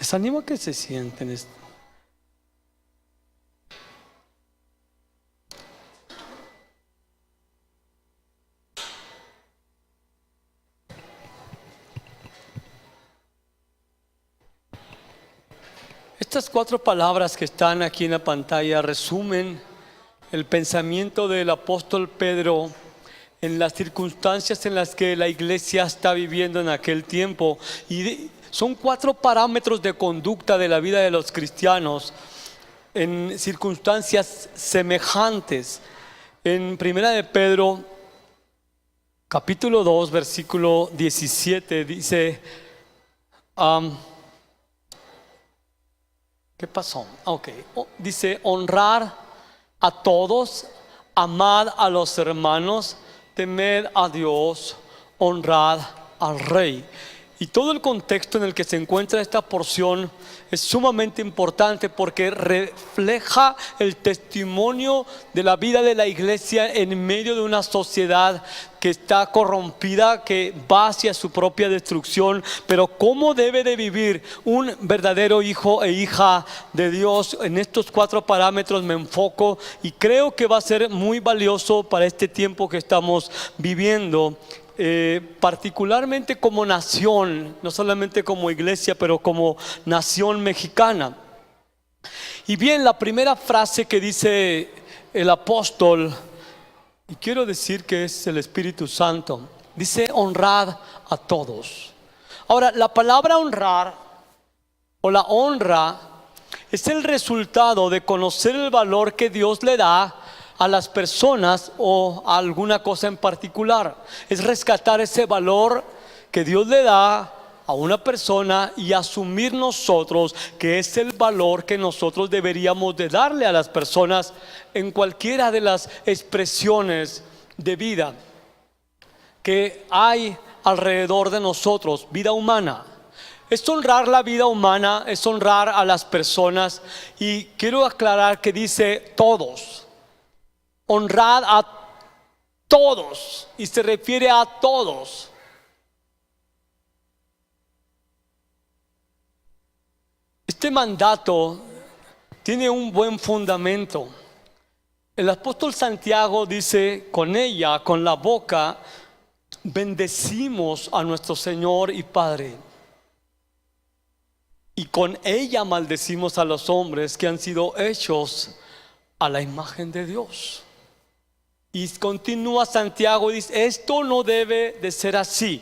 Les animo a que se sienten. Estas 4 palabras que están aquí en la pantalla resumen el pensamiento del apóstol Pedro en las circunstancias en las que la iglesia está viviendo en aquel tiempo. Y son 4 parámetros de conducta de la vida de los cristianos en circunstancias semejantes. En Primera de Pedro, capítulo 2, versículo 17, dice... ¿qué pasó? Dice: honrar a todos, amad a los hermanos, temed a Dios, honrad al Rey. Y todo el contexto en el que se encuentra esta porción es sumamente importante porque refleja el testimonio de la vida de la iglesia en medio de una sociedad que está corrompida, que va hacia su propia destrucción. Pero cómo debe de vivir un verdadero hijo e hija de Dios. En estos 4 parámetros me enfoco y creo que va a ser muy valioso para este tiempo que estamos viviendo. Particularmente como nación, no solamente como iglesia, pero como nación mexicana. Y bien, la primera frase que dice el apóstol, y quiero decir que es el Espíritu Santo, dice: honrad a todos. Ahora, la palabra honrar o la honra es el resultado de conocer el valor que Dios le da a las personas o a alguna cosa en particular. Es rescatar ese valor que Dios le da a una persona y asumir nosotros que es el valor que nosotros deberíamos de darle a las personas en cualquiera de las expresiones de vida que hay alrededor de nosotros. Vida humana es honrar la vida humana, es honrar a las personas. Y quiero aclarar que dice todos. Honrad a todos, y se refiere a todos. Este mandato tiene un buen fundamento. El apóstol Santiago dice: con ella, con la boca, bendecimos a nuestro Señor y Padre, y con ella maldecimos a los hombres que han sido hechos a la imagen de Dios. Y continúa Santiago y dice: esto no debe de ser así.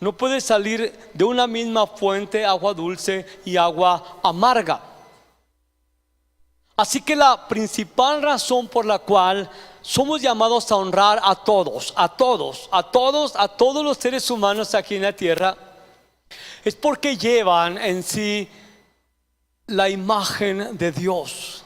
No puede salir de una misma fuente agua dulce y agua amarga. Así que la principal razón por la cual somos llamados a honrar a todos, a todos los seres humanos aquí en la tierra, es porque llevan en sí la imagen de Dios.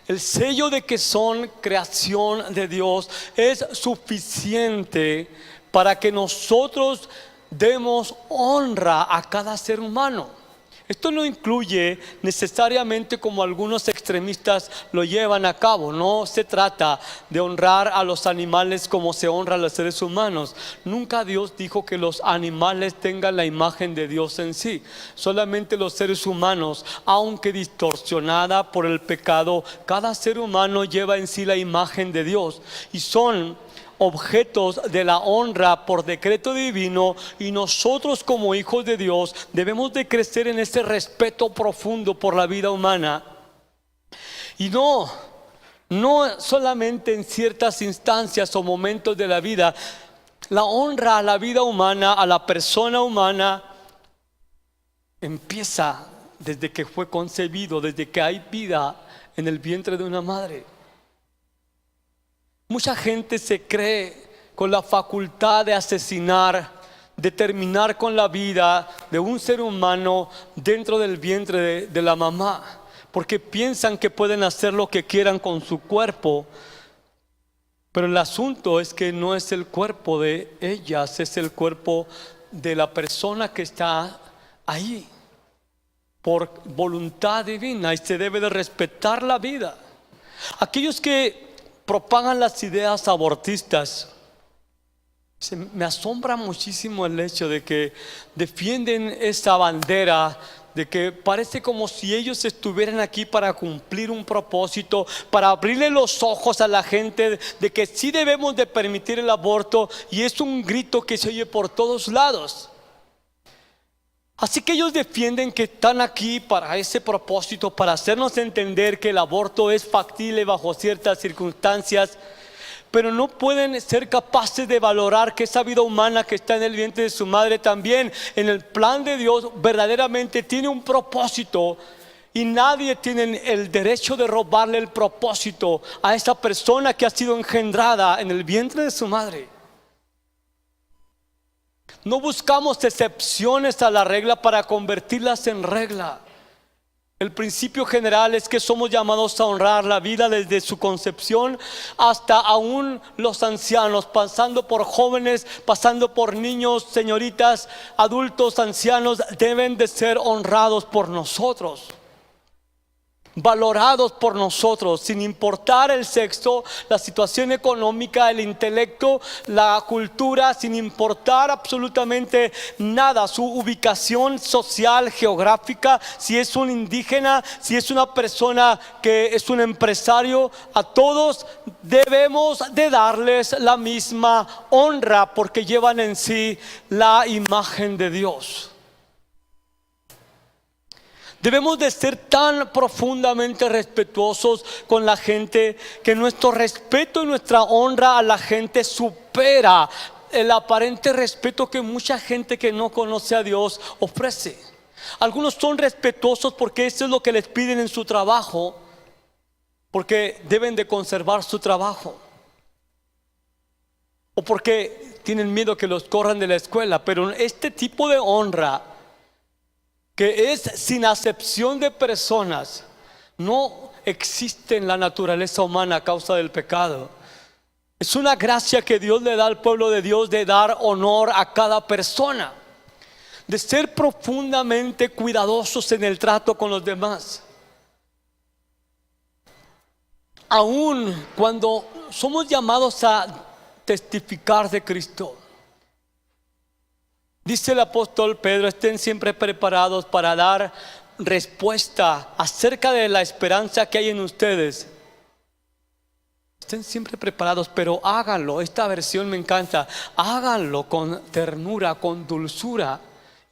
El sello de que son creación de Dios es suficiente para que nosotros demos honra a cada ser humano. Esto no incluye necesariamente, como algunos extremistas lo llevan a cabo, no se trata de honrar a los animales como se honra a los seres humanos. Nunca Dios dijo que los animales tengan la imagen de Dios en sí. Solamente los seres humanos, aunque distorsionada por el pecado, cada ser humano lleva en sí la imagen de Dios y son objetos de la honra por decreto divino. Y nosotros, como hijos de Dios, debemos de crecer en ese respeto profundo por la vida humana. Y no solamente en ciertas instancias o momentos de la vida. La honra a la vida humana, a la persona humana, empieza desde que fue concebido, desde que hay vida en el vientre de una madre. Mucha gente se cree con la facultad de asesinar, de terminar con la vida de un ser humano dentro del vientre de la mamá, porque piensan que pueden hacer lo que quieran con su cuerpo. Pero el asunto es que no es el cuerpo de ellas, es el cuerpo de la persona que está ahí por voluntad divina, y se debe de respetar la vida. Aquellos que propagan las ideas abortistas, me asombra muchísimo el hecho de que defienden esa bandera de que parece como si ellos estuvieran aquí para cumplir un propósito, para abrirle los ojos a la gente de que sí debemos de permitir el aborto, y es un grito que se oye por todos lados. Así que ellos defienden que están aquí para ese propósito, para hacernos entender que el aborto es factible bajo ciertas circunstancias, pero no pueden ser capaces de valorar que esa vida humana que está en el vientre de su madre también en el plan de Dios verdaderamente tiene un propósito, y nadie tiene el derecho de robarle el propósito a esa persona que ha sido engendrada en el vientre de su madre. No buscamos excepciones a la regla para convertirlas en regla. El principio general es que somos llamados a honrar la vida desde su concepción hasta aún los ancianos, pasando por jóvenes, pasando por niños, señoritas, adultos, ancianos, deben de ser honrados por nosotros, valorados por nosotros, sin importar el sexo, la situación económica, el intelecto, la cultura, sin importar absolutamente nada, su ubicación social, geográfica, si es un indígena, si es una persona que es un empresario. A todos debemos de darles la misma honra porque llevan en sí la imagen de Dios. Debemos de ser tan profundamente respetuosos con la gente que nuestro respeto y nuestra honra a la gente supera el aparente respeto que mucha gente que no conoce a Dios ofrece. Algunos son respetuosos porque eso es lo que les piden en su trabajo, porque deben de conservar su trabajo, o porque tienen miedo que los corran de la escuela. Pero este tipo de honra, que es sin acepción de personas, no existe en la naturaleza humana a causa del pecado. Es una gracia que Dios le da al pueblo de Dios de dar honor a cada persona, de ser profundamente cuidadosos en el trato con los demás. Aun cuando somos llamados a testificar de Cristo, dice el apóstol Pedro: estén siempre preparados para dar respuesta acerca de la esperanza que hay en ustedes. Estén siempre preparados, pero háganlo. Esta versión me encanta. Háganlo con ternura, con dulzura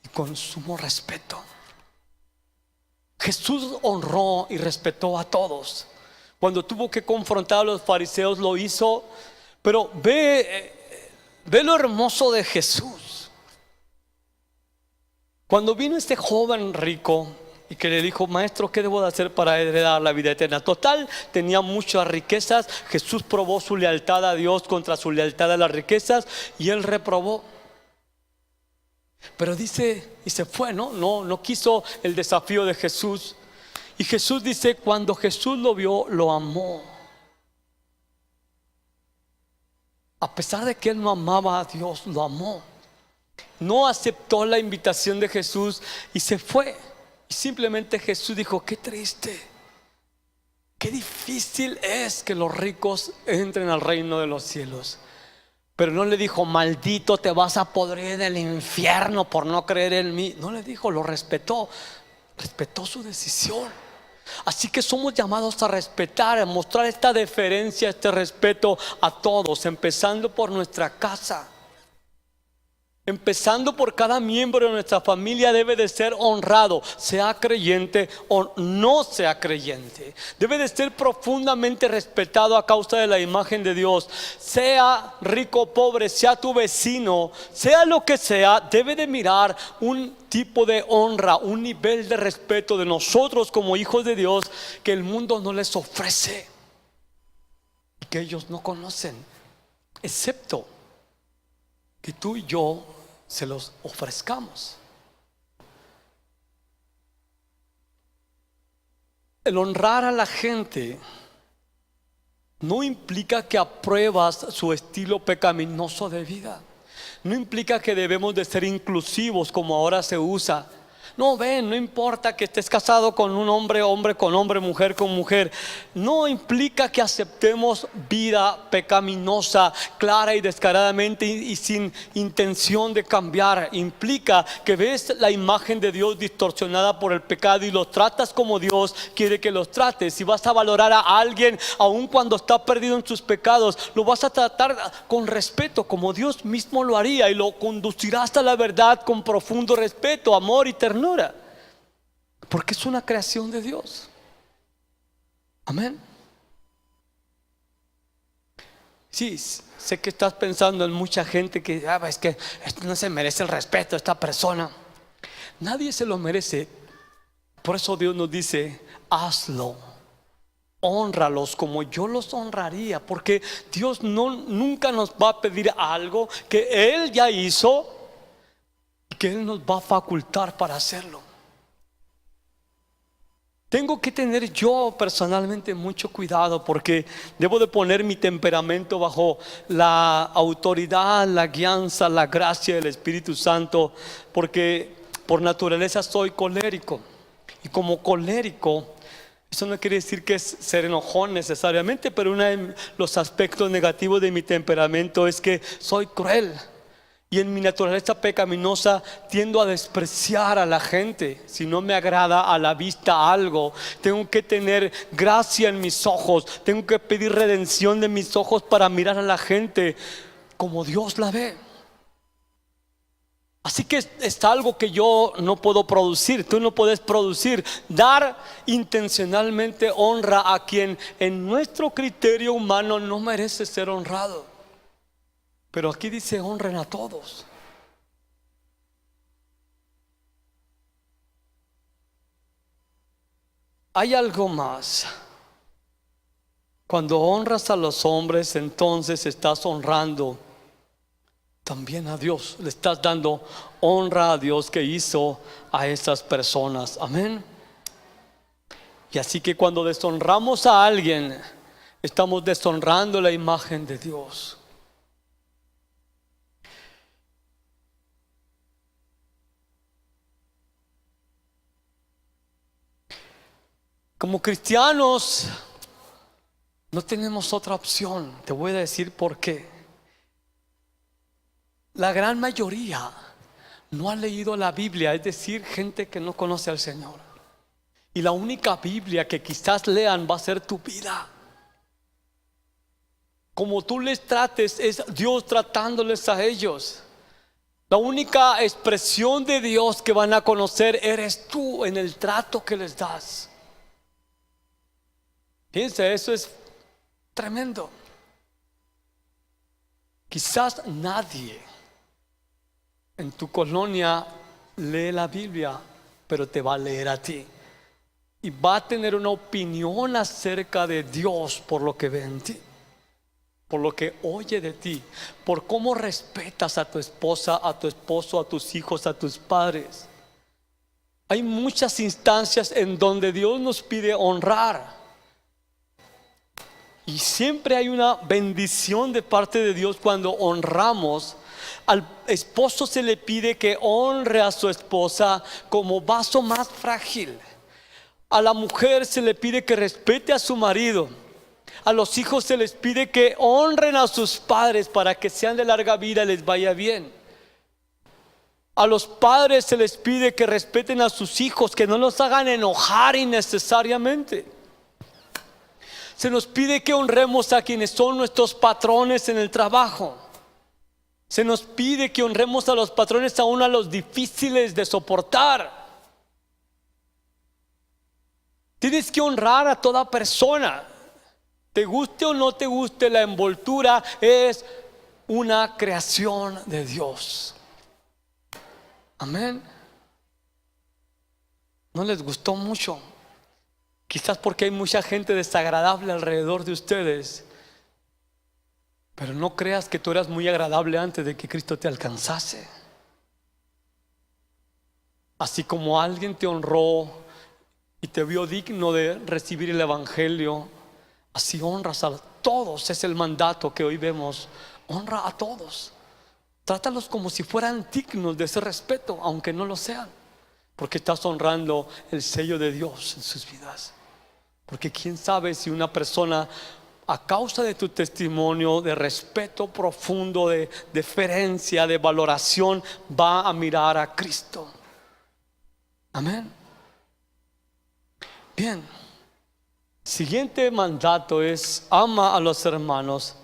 y con sumo respeto. Jesús honró y respetó a todos. Cuando tuvo que confrontar a los fariseos lo hizo. Pero ve lo hermoso de Jesús. Cuando vino este joven rico y que le dijo: maestro, ¿qué debo de hacer para heredar la vida eterna? Total, tenía muchas riquezas. Jesús probó su lealtad a Dios contra su lealtad a las riquezas, y él reprobó. Pero dice, y se fue, no quiso el desafío de Jesús. Y Jesús dice: cuando Jesús lo vio, lo amó. A pesar de que él no amaba a Dios, lo amó. No aceptó la invitación de Jesús y se fue. Y simplemente Jesús dijo: qué triste, qué difícil es que los ricos entren al reino de los cielos. Pero no le dijo: maldito, te vas a podrir en el infierno por no creer en mí. No le dijo, lo respetó. Respetó su decisión. Así que somos llamados a respetar, a mostrar esta deferencia, este respeto a todos, empezando por nuestra casa. Empezando por cada miembro de nuestra familia debe de ser honrado, sea creyente o no sea creyente. Debe de ser profundamente respetado a causa de la imagen de Dios. Sea rico o pobre, sea tu vecino, sea lo que sea, debe de mirar un tipo de honra, un nivel de respeto de nosotros como hijos de Dios que el mundo no les ofrece y que ellos no conocen, excepto que tú y yo se los ofrezcamos. El honrar a la gente no implica que apruebas su estilo pecaminoso de vida. No implica que debemos de ser inclusivos como ahora se usa. No, ven, no importa que estés casado con un hombre, hombre con hombre, mujer con mujer. No implica que aceptemos vida pecaminosa, clara y descaradamente y sin intención de cambiar. Implica que ves la imagen de Dios distorsionada por el pecado y los tratas como Dios quiere que los trates. Si vas a valorar a alguien aun cuando está perdido en sus pecados, lo vas a tratar con respeto como Dios mismo lo haría, y lo conducirá hasta la verdad con profundo respeto, amor y ternura, porque es una creación de Dios. Amén. Sí, sé que estás pensando en mucha gente que es que no se merece el respeto esta persona. Nadie se lo merece. Por eso Dios nos dice: hazlo, hónralos como yo los honraría, porque Dios nunca nos va a pedir algo que Él ya hizo y que Él nos va a facultar para hacerlo. Tengo que tener yo personalmente mucho cuidado, porque debo de poner mi temperamento bajo la autoridad, la guianza, la gracia del Espíritu Santo, porque por naturaleza soy colérico. Y como colérico, eso no quiere decir que es ser enojón necesariamente, pero uno de los aspectos negativos de mi temperamento es que soy cruel. Y en mi naturaleza pecaminosa tiendo a despreciar a la gente. Si no me agrada a la vista algo, tengo que tener gracia en mis ojos, tengo que pedir redención de mis ojos para mirar a la gente como Dios la ve. Así que es algo que yo no puedo producir, tú no puedes producir. Dar intencionalmente honra a quien en nuestro criterio humano no merece ser honrado. Pero aquí dice: honren a todos. Hay algo más. Cuando honras a los hombres, entonces estás honrando también a Dios. Le estás dando honra a Dios que hizo a esas personas. Amén. Y así que cuando deshonramos a alguien, estamos deshonrando la imagen de Dios. Como cristianos no tenemos otra opción. Te voy a decir por qué. La gran mayoría no ha leído la Biblia, es decir, gente que no conoce al Señor. Y la única Biblia que quizás lean va a ser tu vida. Como tú les trates, es Dios tratándoles a ellos. La única expresión de Dios que van a conocer eres tú en el trato que les das. Fíjense, eso es tremendo. Quizás nadie en tu colonia lee la Biblia, pero te va a leer a ti y va a tener una opinión acerca de Dios por lo que ve en ti, por lo que oye de ti, por cómo respetas a tu esposa, a tu esposo, a tus hijos, a tus padres. Hay muchas instancias en donde Dios nos pide honrar. Y siempre hay una bendición de parte de Dios cuando honramos. Al esposo se le pide que honre a su esposa como vaso más frágil. A la mujer se le pide que respete a su marido. A los hijos se les pide que honren a sus padres para que sean de larga vida y les vaya bien. A los padres se les pide que respeten a sus hijos, que no los hagan enojar innecesariamente. Se nos pide que honremos a quienes son nuestros patrones en el trabajo. Se nos pide que honremos a los patrones aún a los difíciles de soportar. Tienes que honrar a toda persona. Te guste o no te guste, la envoltura es una creación de Dios. Amén. ¿No les gustó mucho? Quizás porque hay mucha gente desagradable alrededor de ustedes. Pero no creas que tú eras muy agradable antes de que Cristo te alcanzase. Así como alguien te honró y te vio digno de recibir el evangelio, así honras a todos. Es el mandato que hoy vemos. Honra a todos. Trátalos como si fueran dignos de ese respeto, aunque no lo sean. porque estás honrando el sello de Dios en sus vidas. Porque quién sabe si una persona, a causa de tu testimonio de respeto profundo, de deferencia, de valoración, va a mirar a Cristo. Amén. Bien. Siguiente mandato es: ama a los hermanos.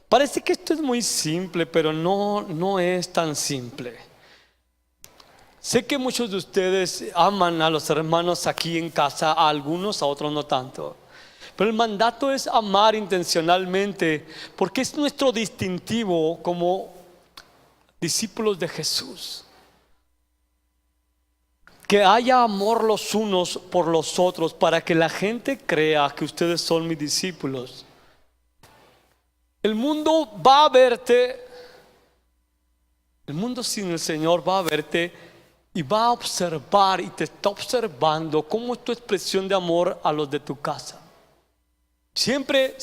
Parece que esto es muy simple, pero no es tan simple. Sé que muchos de ustedes aman a los hermanos aquí en casa, a algunos, a otros no tanto. Pero el mandato es amar intencionalmente, porque es nuestro distintivo como discípulos de Jesús. Que haya amor los unos por los otros, para que la gente crea que ustedes son mis discípulos. El mundo va a verte, el mundo sin el Señor va a verte y va a observar, y te está observando cómo es tu expresión de amor a los de tu casa. Siempre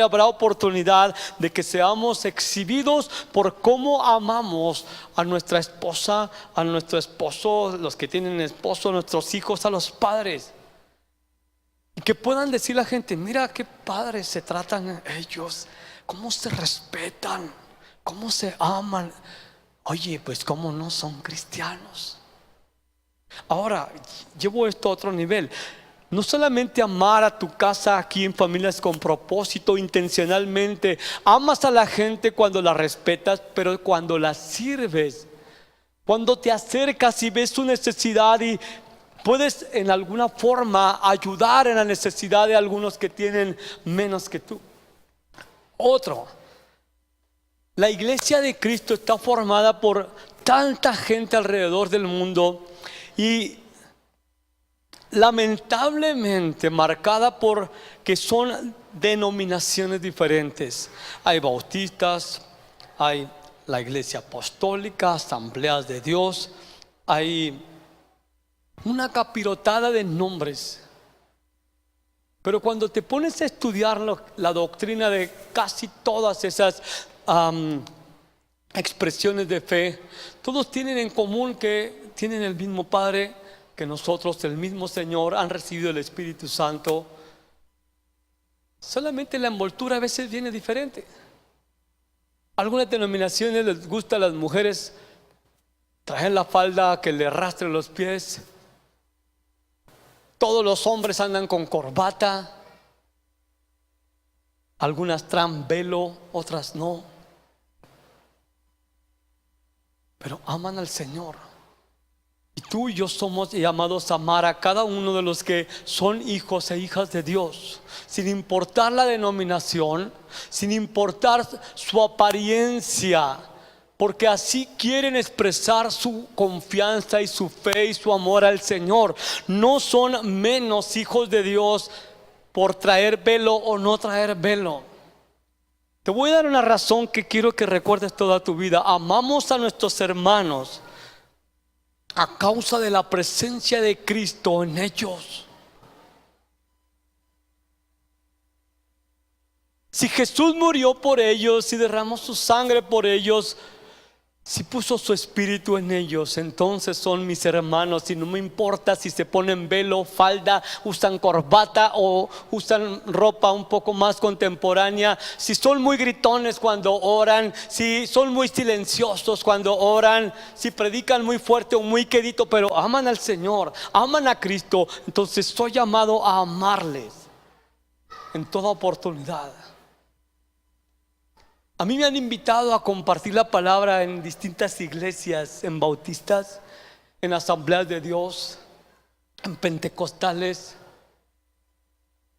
habrá oportunidad de que seamos exhibidos por cómo amamos a nuestra esposa, a nuestro esposo, los que tienen esposo, nuestros hijos, a los padres. Y que puedan decir la gente: mira qué padres se tratan ellos, cómo se respetan, cómo se aman. Oye, pues cómo no son cristianos. Ahora, llevo esto a otro nivel. No solamente amar a tu casa aquí en Familias con Propósito intencionalmente. Amas a la gente cuando la respetas, pero cuando la sirves, cuando te acercas y ves su necesidad y puedes en alguna forma ayudar en la necesidad de algunos que tienen menos que tú. Otro, la iglesia de Cristo está formada por tanta gente alrededor del mundo y lamentablemente marcada por que son denominaciones diferentes. Hay bautistas, hay la iglesia apostólica, asambleas de Dios, hay una capirotada de nombres. Pero cuando te pones a estudiar la doctrina de casi todas esas expresiones de fe, todos tienen en común que tienen el mismo Padre que nosotros, el mismo Señor, han recibido el Espíritu Santo. Solamente la envoltura a veces viene diferente. Algunas denominaciones les gusta a las mujeres traer la falda que le arrastre los pies. Todos los hombres andan con corbata. Algunas traen velo, otras no. Pero aman al Señor. Y tú y yo somos llamados a amar a cada uno de los que son hijos e hijas de Dios, sin importar la denominación, sin importar su apariencia, porque así quieren expresar su confianza y su fe y su amor al Señor. No son menos hijos de Dios por traer velo o no traer velo. Te voy a dar una razón que quiero que recuerdes toda tu vida. Amamos a nuestros hermanos a causa de la presencia de Cristo en ellos. Si Jesús murió por ellos, si derramó su sangre por ellos, si puso su espíritu en ellos, entonces son mis hermanos. Y no me importa si se ponen velo, falda, usan corbata o usan ropa un poco más contemporánea, si son muy gritones cuando oran, si son muy silenciosos cuando oran, si predican muy fuerte o muy quedito, pero aman al Señor, aman a Cristo. Entonces soy llamado a amarles en toda oportunidad. A mí me han invitado a compartir la palabra en distintas iglesias, en bautistas, en asambleas de Dios, en pentecostales.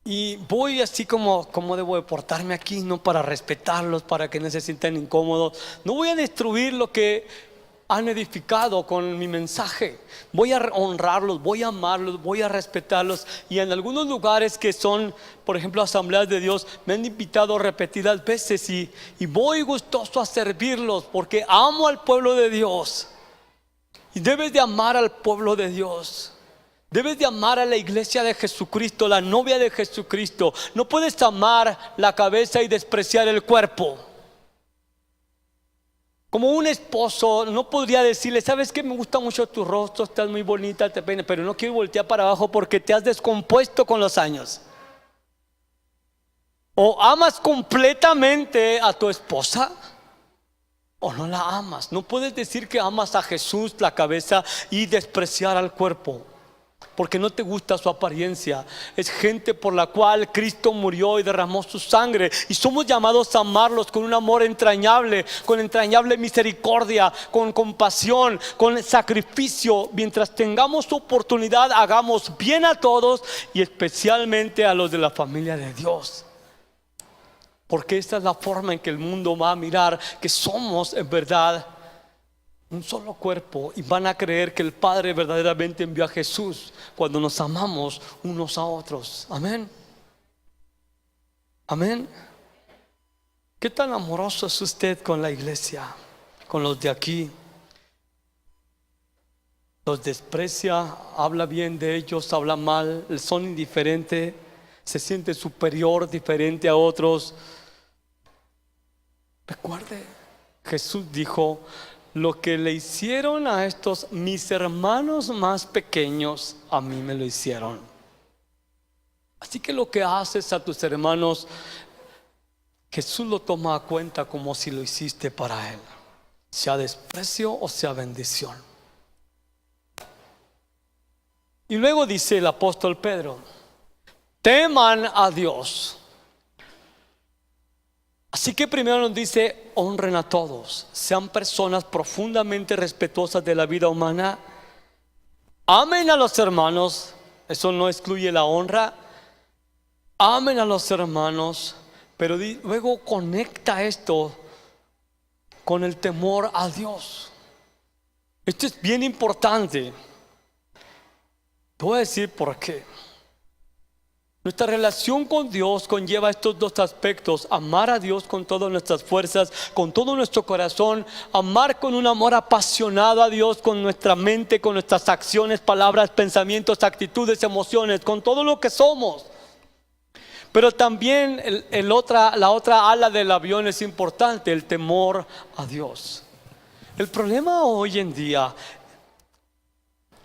Y voy así como debo de portarme aquí, no para respetarlos, para que no se sientan incómodos. No voy a destruir lo que han edificado con mi mensaje. Voy a honrarlos, voy a amarlos, voy a respetarlos. Y en algunos lugares que son, por ejemplo, asambleas de Dios, me han invitado repetidas veces y voy gustoso a servirlos, porque amo al pueblo de Dios. Y debes de amar al pueblo de Dios. Debes de amar a la iglesia de Jesucristo, la novia de Jesucristo. No puedes amar la cabeza y despreciar el cuerpo. Como un esposo no podría decirle, ¿sabes qué? Me gusta mucho tu rostro, estás muy bonita, te peinas, pero no quiero voltear para abajo porque te has descompuesto con los años. O amas completamente a tu esposa o no la amas. No puedes decir que amas a Jesús, la cabeza, y despreciar al cuerpo, porque no te gusta su apariencia. Es gente por la cual Cristo murió y derramó su sangre, y somos llamados a amarlos con un amor entrañable, con entrañable misericordia, con compasión, con sacrificio. Mientras tengamos oportunidad, hagamos bien a todos y especialmente a los de la familia de Dios, porque esta es la forma en que el mundo va a mirar que somos en verdad un solo cuerpo, y van a creer que el Padre verdaderamente envió a Jesús cuando nos amamos unos a otros. Amén. Amén. ¿Qué tan amoroso es usted con la iglesia, con los de aquí? Los desprecia, habla bien de ellos, habla mal, son indiferentes, se siente superior, diferente a otros. Recuerde, Jesús dijo: lo que le hicieron a estos mis hermanos más pequeños, a mí me lo hicieron. Así que lo que haces a tus hermanos, Jesús lo toma a cuenta como si lo hiciste para Él, sea desprecio o sea bendición. Y luego dice el apóstol Pedro: teman a Dios. Así que primero nos dice: honren a todos, sean personas profundamente respetuosas de la vida humana, amen a los hermanos. Eso no excluye la honra. Amen a los hermanos, pero luego conecta esto con el temor a Dios. Esto es bien importante. Te voy a decir por qué. Nuestra relación con Dios conlleva estos dos aspectos: amar a Dios con todas nuestras fuerzas, con todo nuestro corazón, amar con un amor apasionado a Dios con nuestra mente, con nuestras acciones, palabras, pensamientos, actitudes, emociones, con todo lo que somos. Pero también la otra ala del avión es importante: el temor a Dios. El problema hoy en día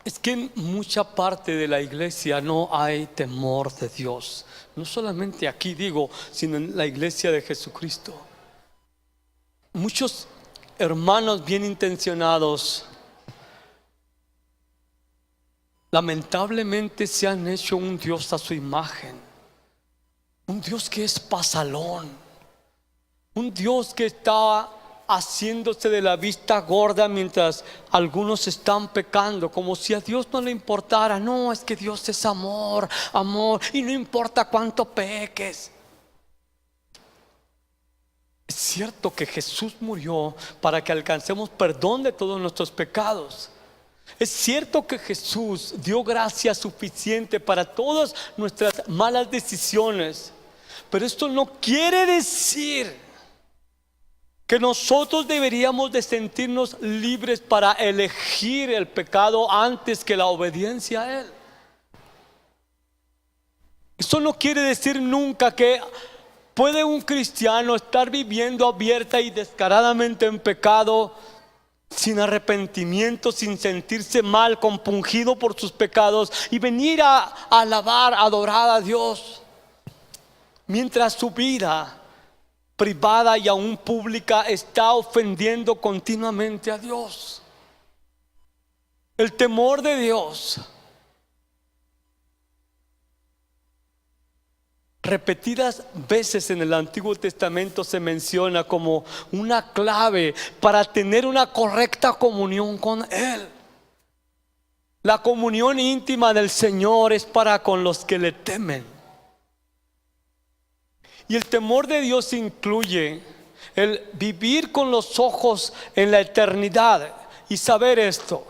es que en mucha parte de la iglesia no hay temor de Dios. No solamente aquí digo, sino en la iglesia de Jesucristo. Muchos hermanos bien intencionados lamentablemente se han hecho un Dios a su imagen, un Dios que es pasalón, un Dios que está haciéndose de la vista gorda mientras algunos están pecando, como si a Dios no le importara. No, es que Dios es amor, amor, y no importa cuánto peques. Es cierto que Jesús murió para que alcancemos perdón de todos nuestros pecados. Es cierto que Jesús dio gracia suficiente para todas nuestras malas decisiones, pero esto no quiere decir que nosotros deberíamos de sentirnos libres para elegir el pecado antes que la obediencia a Él. Eso no quiere decir nunca que puede un cristiano estar viviendo abierta y descaradamente en pecado, sin arrepentimiento, sin sentirse mal, compungido por sus pecados, y venir a alabar, a adorar a Dios, mientras su vida privada y aún pública está ofendiendo continuamente a Dios. El temor de Dios, repetidas veces en el Antiguo Testamento, se menciona como una clave para tener una correcta comunión con Él. La comunión íntima del Señor es para con los que le temen. Y el temor de Dios incluye el vivir con los ojos en la eternidad y saber esto: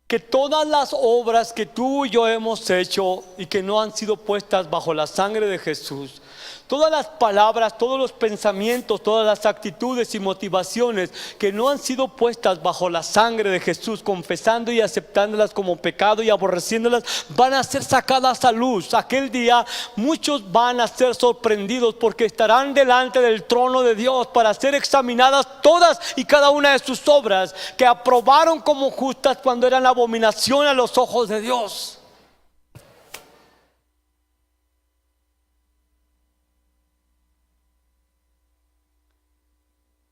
que todas las obras que tú y yo hemos hecho y que no han sido puestas bajo la sangre de Jesús Todas las palabras, todos los pensamientos, todas las actitudes y motivaciones que no han sido puestas bajo la sangre de Jesús, confesando y aceptándolas como pecado y aborreciéndolas, van a ser sacadas a luz. Aquel día muchos van a ser sorprendidos porque estarán delante del trono de Dios para ser examinadas todas y cada una de sus obras que aprobaron como justas cuando eran abominación a los ojos de Dios.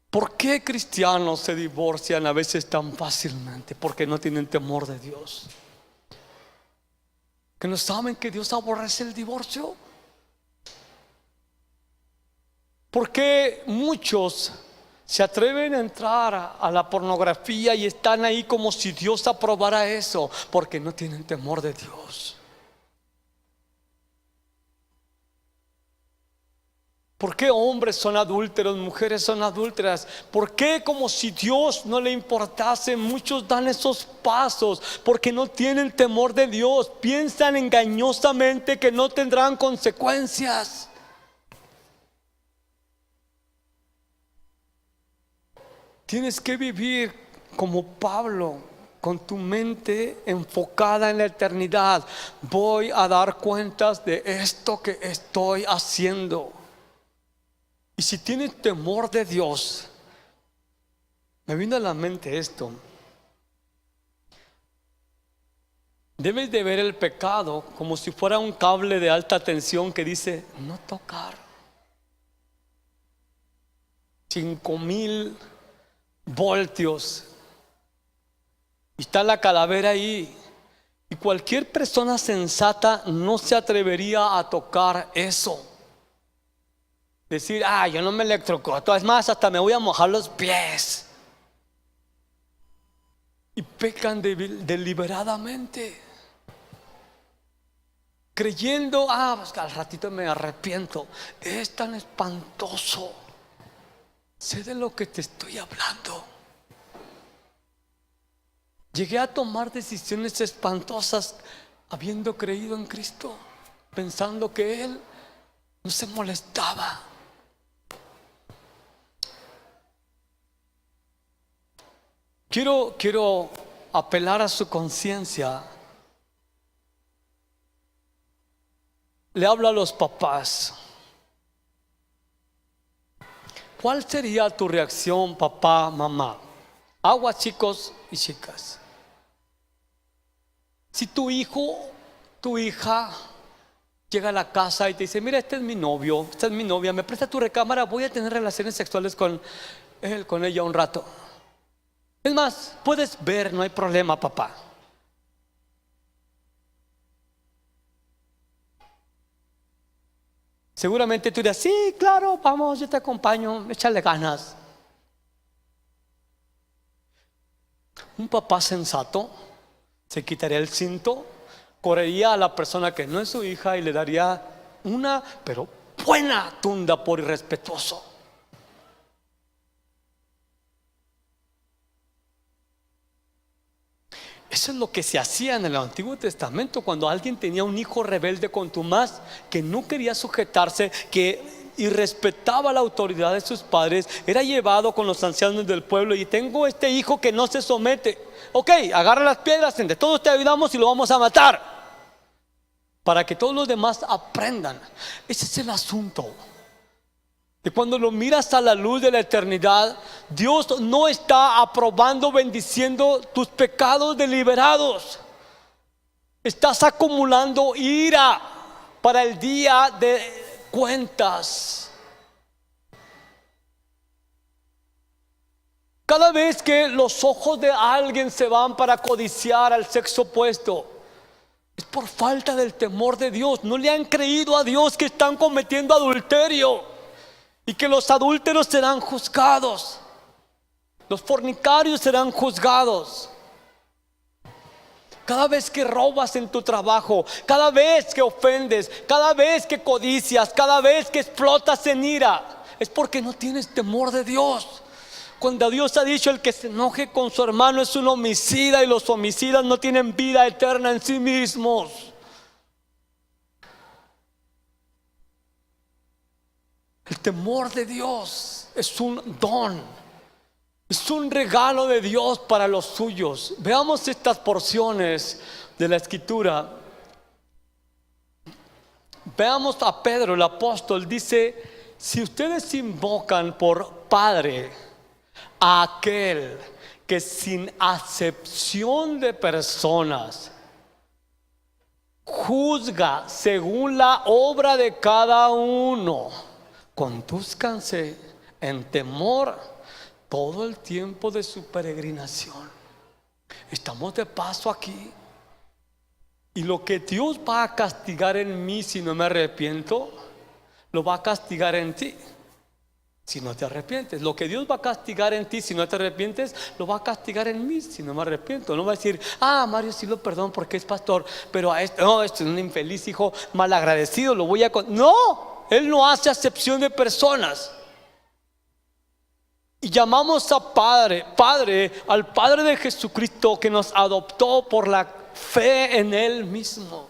¿Por qué cristianos se divorcian a veces tan fácilmente? Porque no tienen temor de Dios. ¿Que no saben que Dios aborrece el divorcio? ¿Por qué muchos se atreven a entrar a la pornografía y están ahí como si Dios aprobara eso? Porque no tienen temor de Dios. ¿Por qué hombres son adúlteros, mujeres son adúlteras? ¿Por qué como si Dios no le importase? Muchos dan esos pasos porque no tienen temor de Dios. Piensan engañosamente que no tendrán consecuencias. Tienes que vivir como Pablo, con tu mente enfocada en la eternidad. Voy a dar cuentas de esto que estoy haciendo. Y si tienes temor de Dios, me vino a la mente esto. Debes de ver el pecado como si fuera un cable de alta tensión que dice no tocar. 5,000 voltios. Y está la calavera ahí. Y cualquier persona sensata no se atrevería a tocar eso. Decir, yo no me electrocuto, es más, hasta me voy a mojar los pies. Y pecan deliberadamente, creyendo, pues al ratito me arrepiento. Es tan espantoso. Sé de lo que te estoy hablando. Llegué a tomar decisiones espantosas habiendo creído en Cristo, pensando que Él no se molestaba. Quiero apelar a su conciencia. Le hablo a los papás. ¿Cuál sería tu reacción, papá, mamá? Aguas, chicos y chicas. Si tu hijo, tu hija llega a la casa y te dice, mira, este es mi novio, esta es mi novia, me presta tu recámara, voy a tener relaciones sexuales con él, con ella un rato. Es más, puedes ver, no hay problema, papá. Seguramente tú dirás, sí, claro, vamos, yo te acompaño, échale ganas. Un papá sensato se quitaría el cinto, correría a la persona que no es su hija y le daría una, pero buena tunda por irrespetuoso. Eso es lo que se hacía en el Antiguo Testamento cuando alguien tenía un hijo rebelde contumaz que no quería sujetarse, que irrespetaba la autoridad de sus padres. Era llevado con los ancianos del pueblo y tengo este hijo que no se somete. Ok, agarra las piedras, entre todos te ayudamos y lo vamos a matar, para que todos los demás aprendan. Ese es el asunto. Y cuando lo miras a la luz de la eternidad, Dios no está aprobando, bendiciendo tus pecados deliberados. Estás acumulando ira para el día de cuentas. Cada vez que los ojos de alguien se van para codiciar al sexo opuesto, es por falta del temor de Dios. No le han creído a Dios que están cometiendo adulterio y que los adúlteros serán juzgados, los fornicarios serán juzgados. Cada vez que robas en tu trabajo, cada vez que ofendes, cada vez que codicias, cada vez que explotas en ira, es porque no tienes temor de Dios. Cuando Dios ha dicho, el que se enoje con su hermano es un homicida, y los homicidas no tienen vida eterna en sí mismos. El temor de Dios es un don, es un regalo de Dios para los suyos. Veamos estas porciones de la Escritura. Veamos a Pedro, el apóstol, dice: si ustedes invocan por Padre a aquel que sin acepción de personas juzga según la obra de cada uno, condúzcanse en temor todo el tiempo de su peregrinación. Estamos de paso aquí, y lo que Dios va a castigar en mí si no me arrepiento, lo va a castigar en ti si no te arrepientes. Lo que Dios va a castigar en ti si no te arrepientes, lo va a castigar en mí si no me arrepiento. No va a decir: Mario sí lo perdono porque es pastor, pero a este no, este es un infeliz hijo malagradecido, lo voy a... No, Él no hace acepción de personas. Y llamamos a Padre al Padre de Jesucristo, que nos adoptó por la fe en Él mismo.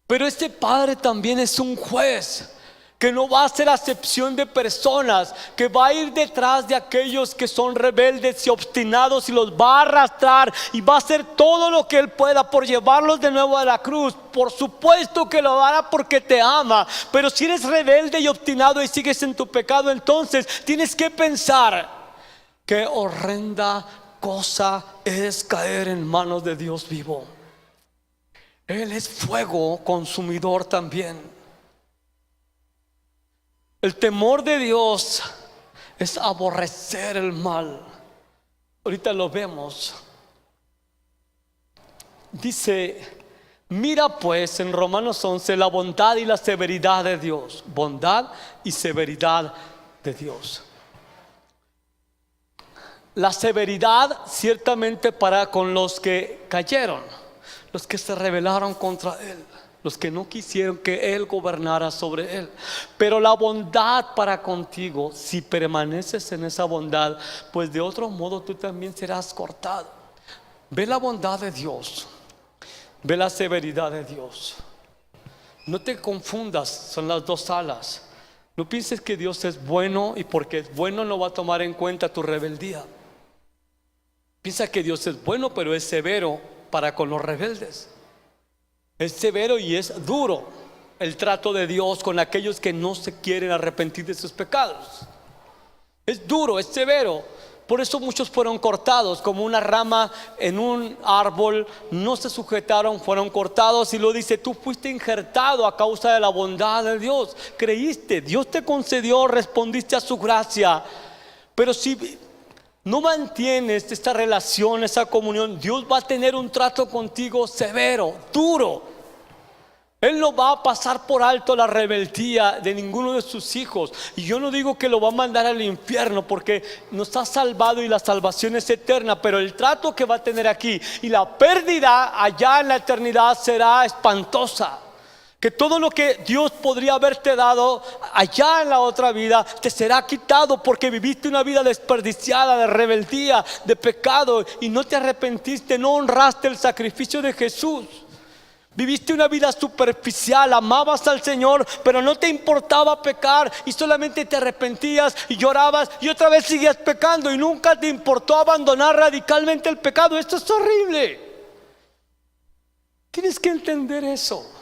Pero este Padre también es un juez que no va a hacer acepción de personas, que va a ir detrás de aquellos que son rebeldes y obstinados, y los va a arrastrar, y va a hacer todo lo que Él pueda por llevarlos de nuevo a la cruz. Por supuesto que lo hará porque te ama. Pero si eres rebelde y obstinado y sigues en tu pecado, entonces tienes que pensar: qué horrenda cosa es caer en manos de Dios vivo. Él es fuego consumidor también. El temor de Dios es aborrecer el mal. Ahorita lo vemos. Dice: mira pues en Romanos 11 la bondad y la severidad de Dios. Bondad y severidad de Dios. La severidad ciertamente para con los que cayeron, los que se rebelaron contra Él, los que no quisieron que Él gobernara sobre él. Pero la bondad para contigo, si permaneces en esa bondad, pues de otro modo tú también serás cortado. Ve la bondad de Dios, ve la severidad de Dios. No te confundas, son las dos alas. No pienses que Dios es bueno y porque es bueno no va a tomar en cuenta tu rebeldía. Piensa que Dios es bueno, pero es severo para con los rebeldes. Es severo y es duro el trato de Dios con aquellos que no se quieren arrepentir de sus pecados. Es duro, es severo. Por eso muchos fueron cortados, como una rama en un árbol, no se sujetaron, fueron cortados. Y lo dice: tú fuiste injertado a causa de la bondad de Dios. Creíste, Dios te concedió, respondiste a su gracia. Pero si no mantienes esta relación, esa comunión, Dios va a tener un trato contigo severo, duro. Él no va a pasar por alto la rebeldía de ninguno de sus hijos. Y yo no digo que lo va a mandar al infierno, porque nos ha salvado y la salvación es eterna. Pero el trato que va a tener aquí y la pérdida allá en la eternidad será espantosa. Que todo lo que Dios podría haberte dado allá en la otra vida te será quitado, porque viviste una vida desperdiciada de rebeldía, de pecado, y no te arrepentiste, no honraste el sacrificio de Jesús. Viviste una vida superficial, amabas al Señor, pero no te importaba pecar, y solamente te arrepentías y llorabas y otra vez seguías pecando, y nunca te importó abandonar radicalmente el pecado. Esto es horrible. Tienes que entender eso.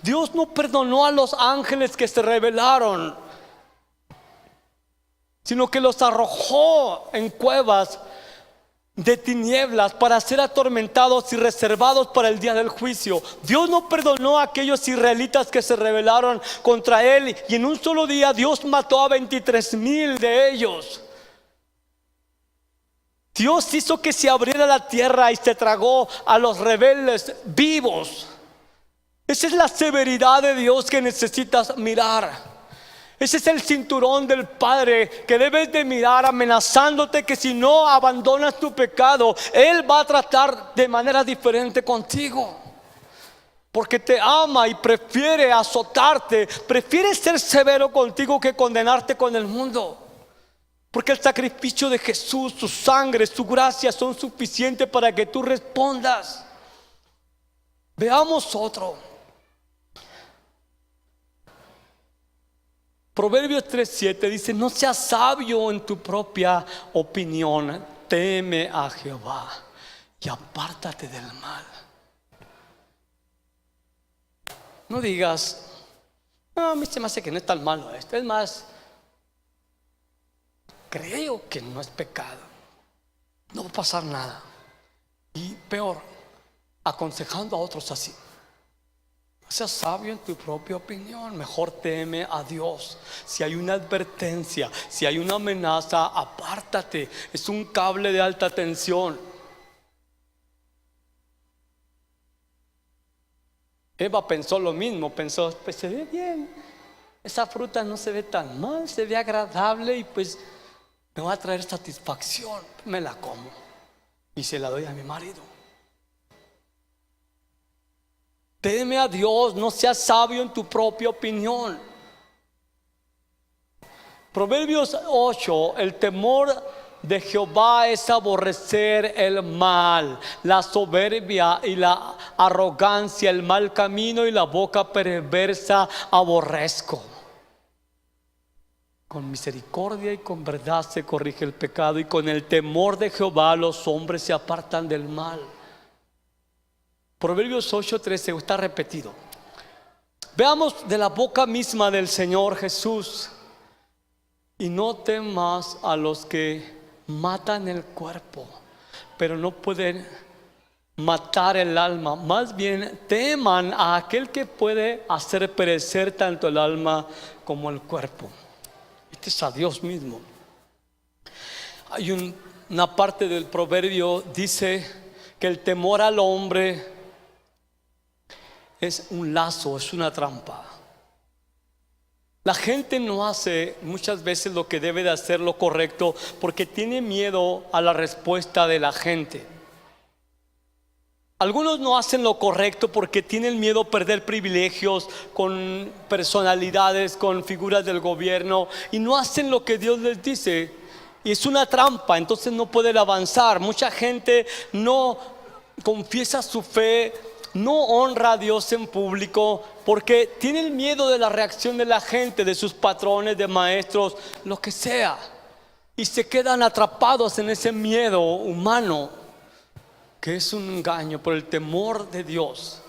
Dios no perdonó a los ángeles que se rebelaron, sino que los arrojó en cuevas de tinieblas para ser atormentados y reservados para el día del juicio. Dios no perdonó a aquellos israelitas que se rebelaron contra Él, y en un solo día Dios mató a 23,000 de ellos. Dios hizo que se abriera la tierra y se tragó a los rebeldes vivos. Esa es la severidad de Dios que necesitas mirar. Ese es el cinturón del Padre que debes de mirar, amenazándote que si no abandonas tu pecado, Él va a tratar de manera diferente contigo. Porque te ama y prefiere azotarte, prefiere ser severo contigo que condenarte con el mundo. Porque el sacrificio de Jesús, su sangre, su gracia son suficientes para que tú respondas. Veamos otro. Proverbios 3:7 dice: no seas sabio en tu propia opinión, teme a Jehová y apártate del mal. No digas: no, a mí se me hace que no es tan malo esto. Es más, creo que no es pecado, no va a pasar nada. Y peor, aconsejando a otros así. No seas sabio en tu propia opinión, mejor teme a Dios. Si hay una advertencia, si hay una amenaza, apártate. Es un cable de alta tensión. Eva pensó lo mismo, pensó: pues se ve bien, esa fruta no se ve tan mal, se ve agradable y pues me va a traer satisfacción, me la como y se la doy a mi marido. Teme a Dios, no seas sabio en tu propia opinión. Proverbios 8: el temor de Jehová es aborrecer el mal, la soberbia y la arrogancia, el mal camino y la boca perversa aborrezco. Con misericordia y con verdad se corrige el pecado, y con el temor de Jehová los hombres se apartan del mal. Proverbios 8:13 está repetido. Veamos de la boca misma del Señor Jesús: y no temas a los que matan el cuerpo, pero no pueden matar el alma. Más bien teman a aquel que puede hacer perecer tanto el alma como el cuerpo. Este es a Dios mismo. Hay una parte del proverbio dice que el temor al hombre es un lazo, es una trampa. La gente no hace muchas veces lo que debe de hacer, lo correcto, porque tiene miedo a la respuesta de la gente. Algunos no hacen lo correcto porque tienen miedo a perder privilegios con personalidades, con figuras del gobierno, y no hacen lo que Dios les dice. Y es una trampa, entonces no pueden avanzar. Mucha gente no confiesa su fe, no honra a Dios en público porque tienen miedo de la reacción de la gente, de sus patrones, de maestros, lo que sea, y se quedan atrapados en ese miedo humano que es un engaño. Por el temor de Dios,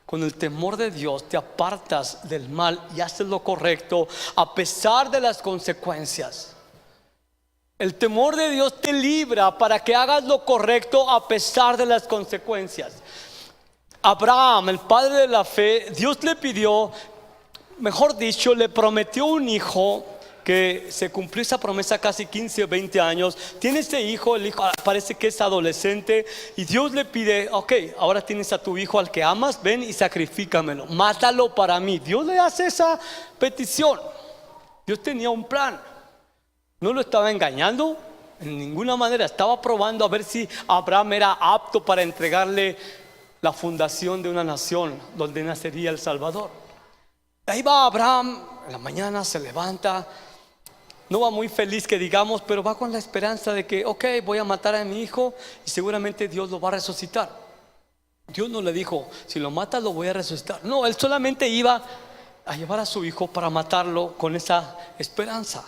con el temor de Dios te apartas del mal y haces lo correcto a pesar de las consecuencias. El temor de Dios te libra para que hagas lo correcto a pesar de las consecuencias. Abraham, el padre de la fe, Dios le pidió, mejor dicho, le prometió un hijo, que se cumplió esa promesa casi 15 o 20 años. Tiene ese hijo, el hijo parece que es adolescente, y Dios le pide: ok, ahora tienes a tu hijo al que amas, ven y sacrifícamelo, mátalo para mí. Dios le hace esa petición. Dios tenía un plan, no lo estaba engañando en ninguna manera, estaba probando a ver si Abraham era apto para entregarle la fundación de una nación donde nacería el Salvador. Ahí va Abraham, en la mañana se levanta, no va muy feliz que digamos, pero va con la esperanza de que ok, voy a matar a mi hijo y seguramente Dios lo va a resucitar. Dios no le dijo: si lo matas lo voy a resucitar. No, él solamente iba a llevar a su hijo para matarlo con esa esperanza.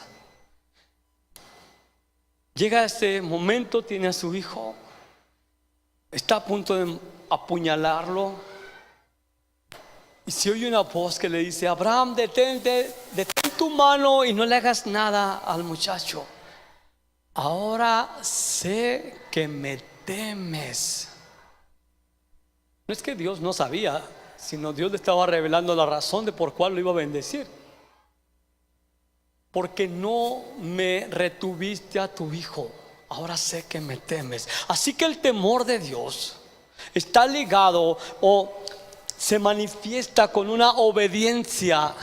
Llega ese momento, tiene a su hijo, está a punto de apuñalarlo, y se oye una voz que le dice: Abraham, detén tu mano y no le hagas nada al muchacho. Ahora sé que me temes. No es que Dios no sabía, sino Dios le estaba revelando la razón de por cuál lo iba a bendecir. Porque no me retuviste a tu hijo, ahora sé que me temes. Así que el temor de Dios está ligado o se manifiesta con una obediencia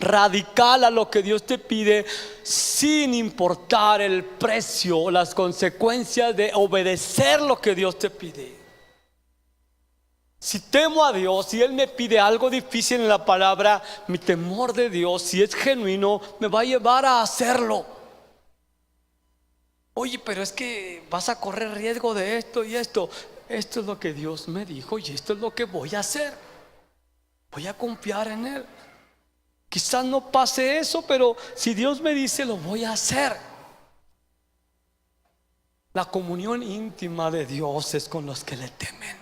radical a lo que Dios te pide, sin importar el precio o las consecuencias de obedecer lo que Dios te pide. Si temo a Dios, si Él me pide algo difícil en la palabra, mi temor de Dios, si es genuino, me va a llevar a hacerlo. Oye, pero es que vas a correr riesgo de esto y esto. Esto es lo que Dios me dijo y esto es lo que voy a hacer. Voy a confiar en Él. Quizás no pase eso, pero si Dios me dice, lo voy a hacer. La comunión íntima de Dios es con los que le temen.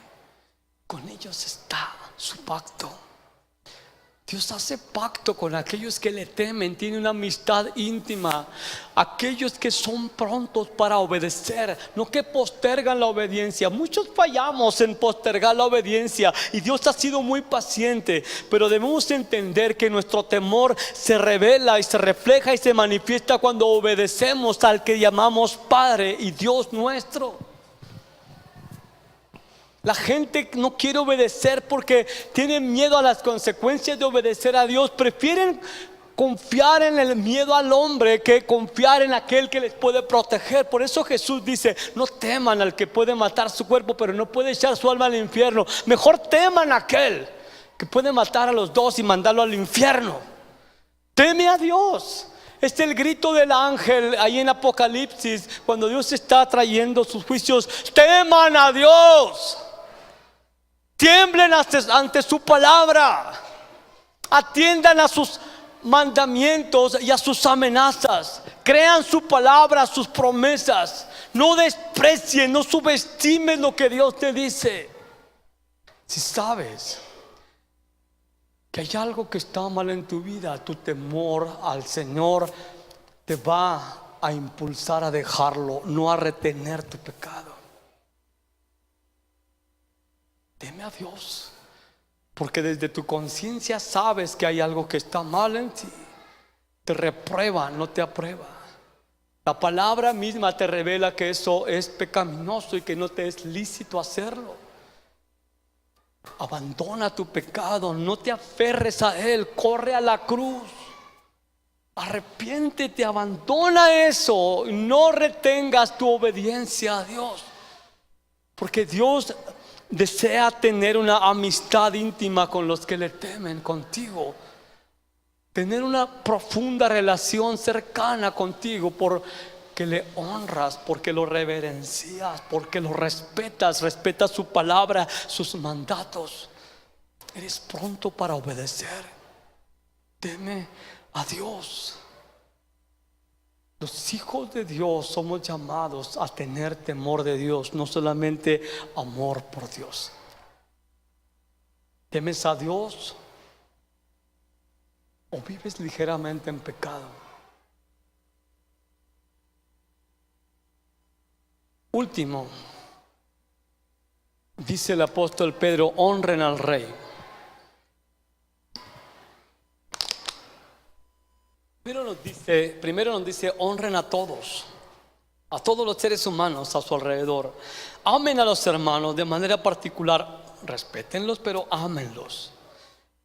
Con ellos está su pacto. Dios hace pacto con aquellos que le temen, tiene una amistad íntima. Aquellos que son prontos para obedecer, no que postergan la obediencia. Muchos fallamos en postergar la obediencia y Dios ha sido muy paciente, pero debemos entender que nuestro temor se revela y se refleja y se manifiesta cuando obedecemos al que llamamos Padre y Dios nuestro. La gente no quiere obedecer porque tienen miedo a las consecuencias de obedecer a Dios. Prefieren confiar en el miedo al hombre que confiar en aquel que les puede proteger. Por eso Jesús dice: no teman al que puede matar su cuerpo, pero no puede echar su alma al infierno. Mejor teman a aquel que puede matar a los dos y mandarlo al infierno. Teme a Dios. Este es el grito del ángel ahí en Apocalipsis, cuando Dios está trayendo sus juicios. Teman a Dios. Tiemblen ante su palabra. Atiendan a sus mandamientos y a sus amenazas. Crean su palabra, sus promesas. No desprecien, no subestimen lo que Dios te dice. Si sabes que hay algo que está mal en tu vida, tu temor al Señor te va a impulsar a dejarlo, no a retener tu pecado. Teme a Dios, porque desde tu conciencia sabes que hay algo que está mal en ti. Te reprueba, no te aprueba. La palabra misma te revela que eso es pecaminoso y que no te es lícito hacerlo. Abandona tu pecado, no te aferres a él, corre a la cruz. Arrepiéntete, abandona eso, no retengas tu obediencia a Dios, porque Dios desea tener una amistad íntima con los que le temen, contigo. Tener una profunda relación cercana contigo, porque le honras, porque lo reverencias, porque lo respetas, respetas su palabra, sus mandatos. Eres pronto para obedecer. Teme a Dios. Los hijos de Dios somos llamados a tener temor de Dios, no solamente amor por Dios. ¿Temes a Dios o vives ligeramente en pecado? Último, dice el apóstol Pedro: honren al rey. Primero nos dice honren a todos los seres humanos a su alrededor. Amen a los hermanos de manera particular, respétenlos, pero ámenlos.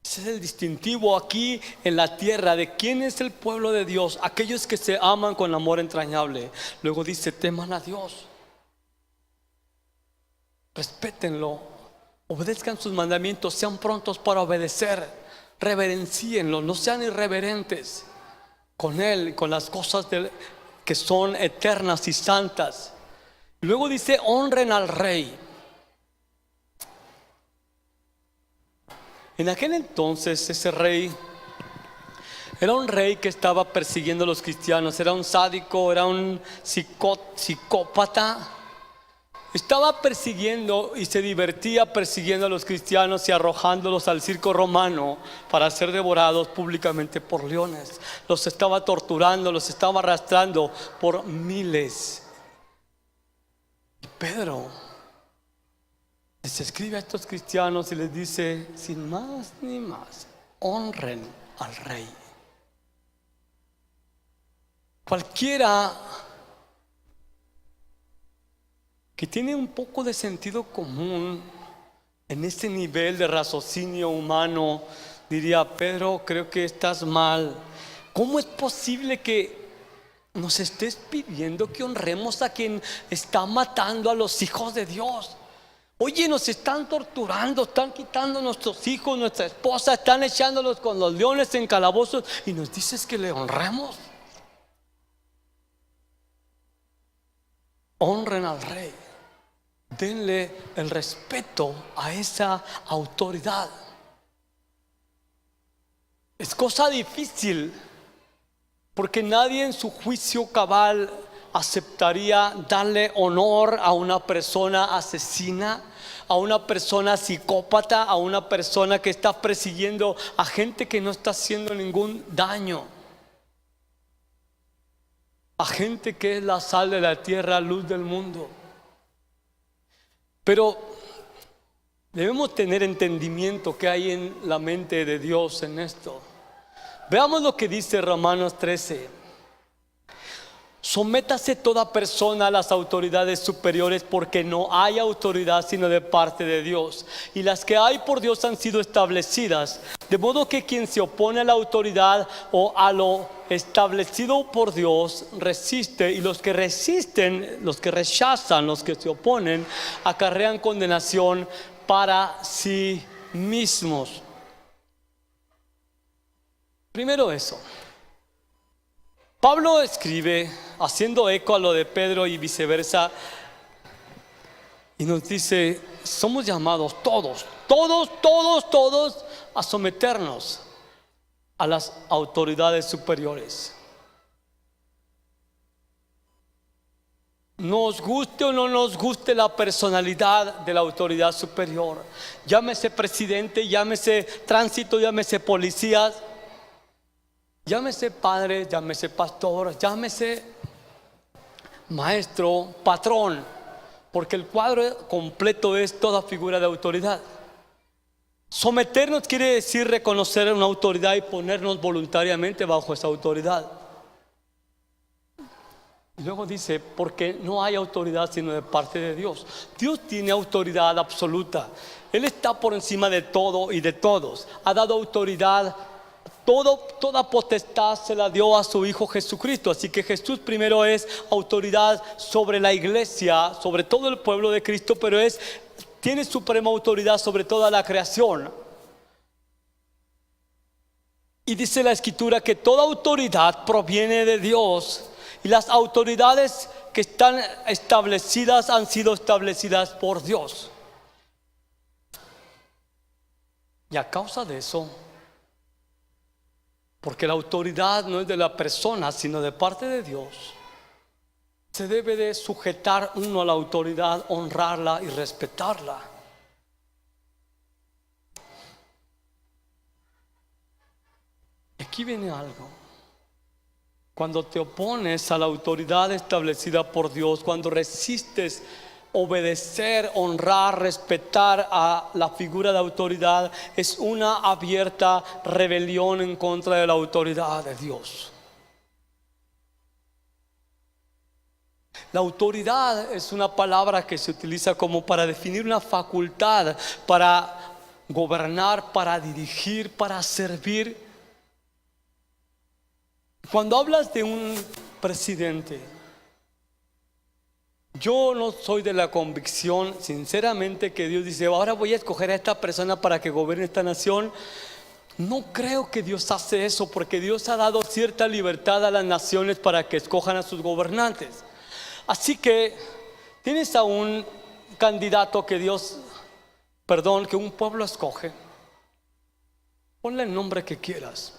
Ese es el distintivo aquí en la tierra de quién es el pueblo de Dios, aquellos que se aman con amor entrañable. Luego dice: teman a Dios, respétenlo, obedezcan sus mandamientos, sean prontos para obedecer, reverencíenlo, no sean irreverentes con Él, con las cosas que son eternas y santas. Luego dice: honren al rey. En aquel entonces ese rey era un rey que estaba persiguiendo a los cristianos. Era un sádico, era un psicópata. Estaba persiguiendo y se divertía persiguiendo a los cristianos y arrojándolos al circo romano para ser devorados públicamente por leones. Los estaba torturando, los estaba arrastrando por miles. Y Pedro les escribe a estos cristianos y les dice: sin más ni más, honren al rey. Cualquiera que tiene un poco de sentido común en este nivel de raciocinio humano diría: Pedro, creo que estás mal. ¿Cómo es posible que nos estés pidiendo que honremos a quien está matando a los hijos de Dios? Oye, nos están torturando, están quitando nuestros hijos, nuestra esposa, están echándolos con los leones en calabozos, y nos dices que le honremos. Honren al rey. Denle el respeto a esa autoridad. Es cosa difícil, porque nadie en su juicio cabal aceptaría darle honor a una persona asesina, a una persona psicópata, a una persona que está persiguiendo a gente que no está haciendo ningún daño, a gente que es la sal de la tierra, luz del mundo. Pero debemos tener entendimiento que hay en la mente de Dios en esto. Veamos lo que dice Romanos 13. Sométase toda persona a las autoridades superiores, porque no hay autoridad sino de parte de Dios, y las que hay por Dios han sido establecidas. De modo que quien se opone a la autoridad o a lo establecido por Dios resiste, y los que resisten, los que rechazan, los que se oponen, acarrean condenación para sí mismos. Primero eso. Pablo escribe haciendo eco a lo de Pedro y viceversa, y nos dice: somos llamados todos a someternos a las autoridades superiores. Nos guste o no nos guste la personalidad de la autoridad superior, llámese presidente, llámese tránsito, llámese policías, llámese padre, llámese pastor, llámese maestro, patrón, porque el cuadro completo es toda figura de autoridad. Someternos quiere decir reconocer una autoridad y ponernos voluntariamente bajo esa autoridad. Y luego dice: porque no hay autoridad sino de parte de Dios. Dios tiene autoridad absoluta. Él está por encima de todo y de todos. Ha dado autoridad. Toda potestad se la dio a su Hijo Jesucristo. Así que Jesús primero es autoridad sobre la iglesia, sobre todo el pueblo de Cristo, pero tiene suprema autoridad sobre toda la creación. Y dice la Escritura que toda autoridad proviene de Dios, y las autoridades que están establecidas han sido establecidas por Dios. Y a causa de eso, porque la autoridad no es de la persona sino de parte de Dios, se debe de sujetar uno a la autoridad, honrarla y respetarla. Aquí viene algo. Cuando te opones a la autoridad establecida por Dios, cuando resistes obedecer, honrar, respetar a la figura de autoridad, es una abierta rebelión en contra de la autoridad de Dios. La autoridad es una palabra que se utiliza como para definir una facultad, para gobernar, para dirigir, para servir. Cuando hablas de un presidente, yo no soy de la convicción, sinceramente, que Dios dice: ahora voy a escoger a esta persona para que gobierne esta nación. No creo que Dios hace eso, porque Dios ha dado cierta libertad a las naciones para que escojan a sus gobernantes. Así que tienes a un candidato que que un pueblo escoge. Ponle el nombre que quieras.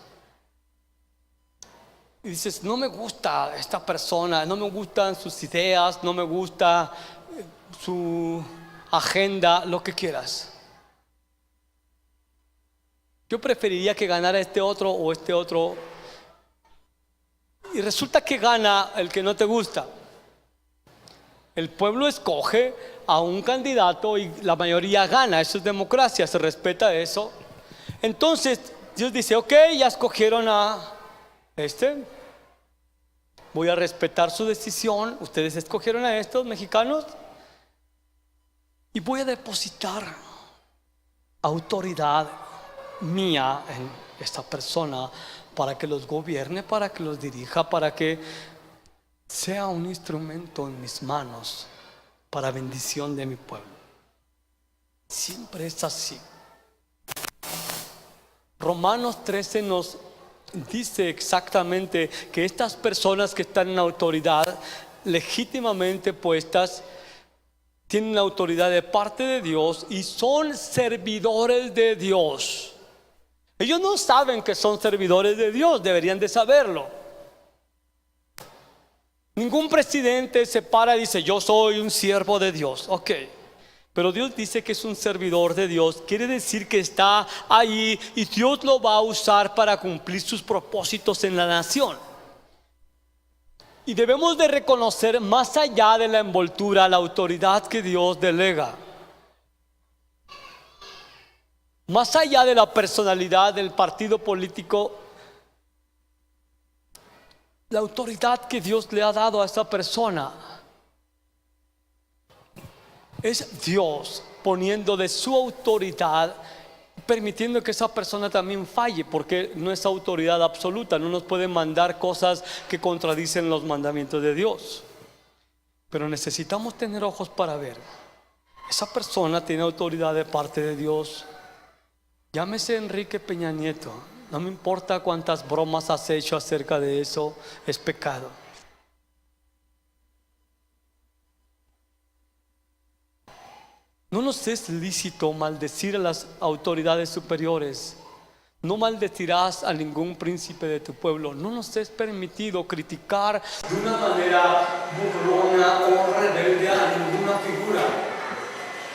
Y dices: no me gusta esta persona, no me gustan sus ideas, no me gusta su agenda, lo que quieras. Yo preferiría que ganara este otro o este otro. Y resulta que gana el que no te gusta. El pueblo escoge a un candidato y la mayoría gana. Eso es democracia, se respeta eso. Entonces Dios dice: ok, ya escogieron a voy a respetar su decisión. Ustedes escogieron a estos mexicanos, y voy a depositar autoridad mía en esta persona para que los gobierne, para que los dirija, para que sea un instrumento en mis manos para bendición de mi pueblo. Siempre es así. Romanos 13 nos dice exactamente que estas personas que están en autoridad legítimamente puestas tienen la autoridad de parte de Dios y son servidores de Dios. Ellos no saben que son servidores de Dios, deberían de saberlo. Ningún presidente se para y dice: yo soy un siervo de Dios. Ok, pero Dios dice que es un servidor de Dios. Quiere decir que está ahí y Dios lo va a usar para cumplir sus propósitos en la nación. Y debemos de reconocer, más allá de la envoltura, la autoridad que Dios delega. Más allá de la personalidad del partido político, la autoridad que Dios le ha dado a esa persona es Dios poniendo de su autoridad, permitiendo que esa persona también falle, porque no es autoridad absoluta, no nos puede mandar cosas que contradicen los mandamientos de Dios. Pero necesitamos tener ojos para ver. Esa persona tiene autoridad de parte de Dios. Llámese Enrique Peña Nieto, no me importa cuántas bromas has hecho acerca de eso, es pecado. No nos es lícito maldecir a las autoridades superiores. No maldecirás a ningún príncipe de tu pueblo. No nos es permitido criticar de una manera burlona o rebelde a ninguna figura.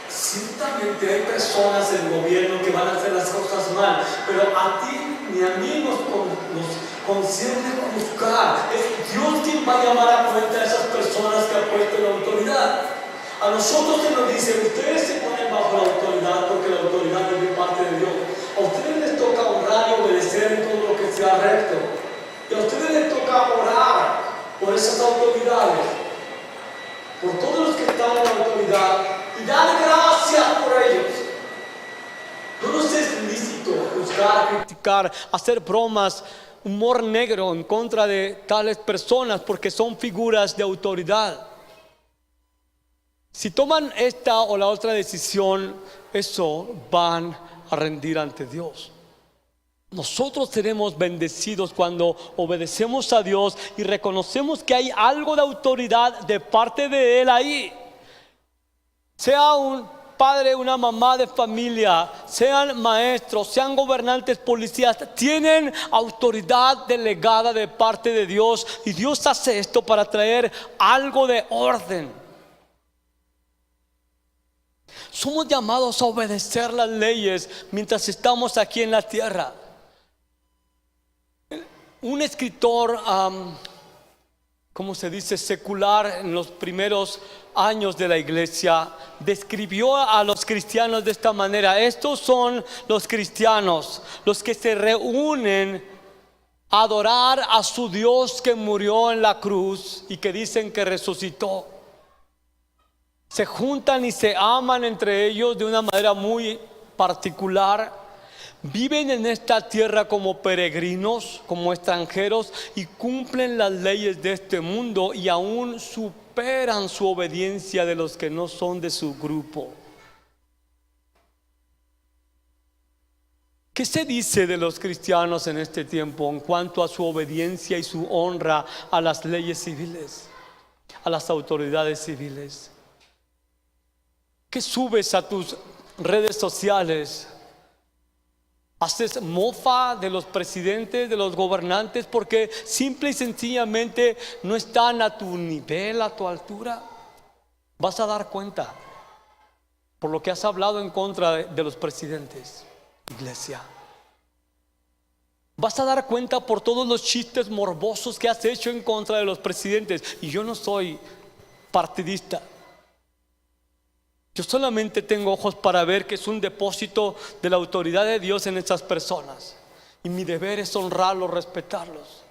Ciertamente hay personas en el gobierno que van a hacer las cosas mal, pero a ti ni a mí nos concierne juzgar. Es Dios quien va a llamar a cuenta a esas personas que ha puesto la autoridad. A nosotros se nos dice: ustedes se ponen bajo la autoridad porque la autoridad es de parte de Dios. A ustedes les toca honrar y obedecer en todo lo que sea recto. Y a ustedes les toca orar por esas autoridades, por todos los que están en la autoridad, y dar gracias por ellos. No nos es lícito juzgar, criticar, hacer bromas, humor negro en contra de tales personas, porque son figuras de autoridad. Si toman esta o la otra decisión, eso van a rendir ante Dios. Nosotros seremos bendecidos cuando obedecemos a Dios y reconocemos que hay algo de autoridad de parte de Él ahí. Sea un padre, una mamá de familia, sean maestros, sean gobernantes, policías, tienen autoridad delegada de parte de Dios, y Dios hace esto para traer algo de orden. Somos llamados a obedecer las leyes mientras estamos aquí en la tierra. Un escritor, ¿cómo se dice?, secular, en los primeros años de la iglesia, describió a los cristianos de esta manera: estos son los cristianos, los que se reúnen a adorar a su Dios que murió en la cruz y que dicen que resucitó. Se juntan y se aman entre ellos de una manera muy particular. Viven en esta tierra como peregrinos, como extranjeros, y cumplen las leyes de este mundo, y aún superan su obediencia de los que no son de su grupo. ¿Qué se dice de los cristianos en este tiempo en cuanto a su obediencia y su honra a las leyes civiles, a las autoridades civiles? ¿Qué subes a tus redes sociales? ¿Haces mofa de los presidentes, de los gobernantes, porque simple y sencillamente no están a tu nivel, a tu altura? Vas a dar cuenta por lo que has hablado en contra de los presidentes, iglesia. Vas a dar cuenta por todos los chistes morbosos que has hecho en contra de los presidentes. Y yo no soy partidista. Yo solamente tengo ojos para ver que es un depósito de la autoridad de Dios en estas personas, y mi deber es honrarlos, respetarlos.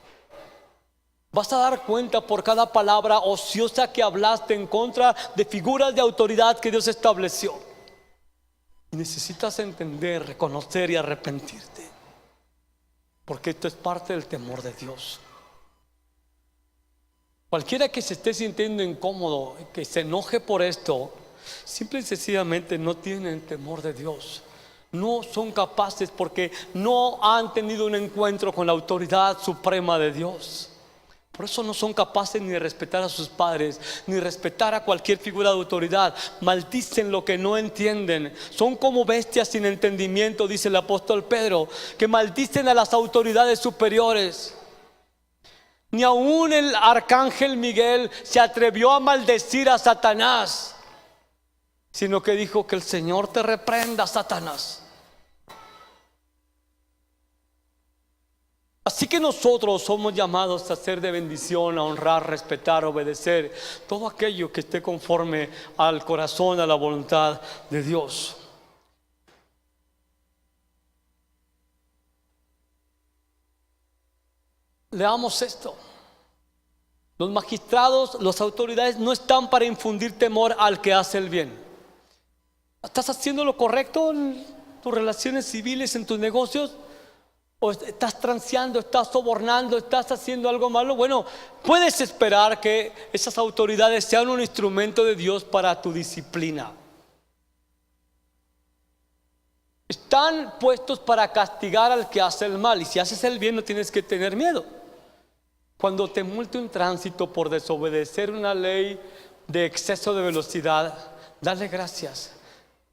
Vas a dar cuenta por cada palabra ociosa que hablaste en contra de figuras de autoridad que Dios estableció. Y necesitas entender, reconocer y arrepentirte, porque esto es parte del temor de Dios. Cualquiera que se esté sintiendo incómodo, que se enoje por esto, simple y sencillamente no tienen temor de Dios. No son capaces, porque no han tenido un encuentro con la autoridad suprema de Dios. Por eso no son capaces ni de respetar a sus padres, ni respetar a cualquier figura de autoridad. Maldicen lo que no entienden. Son como bestias sin entendimiento, dice el apóstol Pedro, que maldicen a las autoridades superiores. Ni aún el arcángel Miguel se atrevió a maldecir a Satanás, sino que dijo: que el Señor te reprenda, Satanás. Así que nosotros somos llamados a ser de bendición, a honrar, respetar, obedecer todo aquello que esté conforme al corazón, a la voluntad de Dios. Leamos esto. Los magistrados, las autoridades no están para infundir temor al que hace el bien. ¿Estás haciendo lo correcto en tus relaciones civiles, en tus negocios? ¿O estás transeando, estás sobornando, estás haciendo algo malo? Bueno, puedes esperar que esas autoridades sean un instrumento de Dios para tu disciplina. Están puestos para castigar al que hace el mal. Y si haces el bien, no tienes que tener miedo. Cuando te multe un tránsito por desobedecer una ley de exceso de velocidad, dale gracias.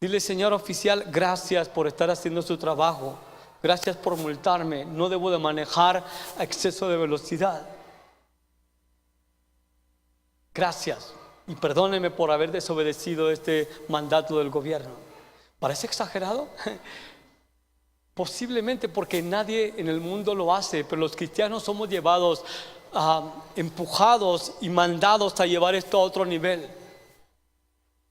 Dile: señor oficial, gracias por estar haciendo su trabajo. Gracias por multarme. No debo de manejar a exceso de velocidad. Gracias. Y perdóneme por haber desobedecido este mandato del gobierno. ¿Parece exagerado? Posiblemente, porque nadie en el mundo lo hace, pero los cristianos somos llevados, empujados y mandados a llevar esto a otro nivel.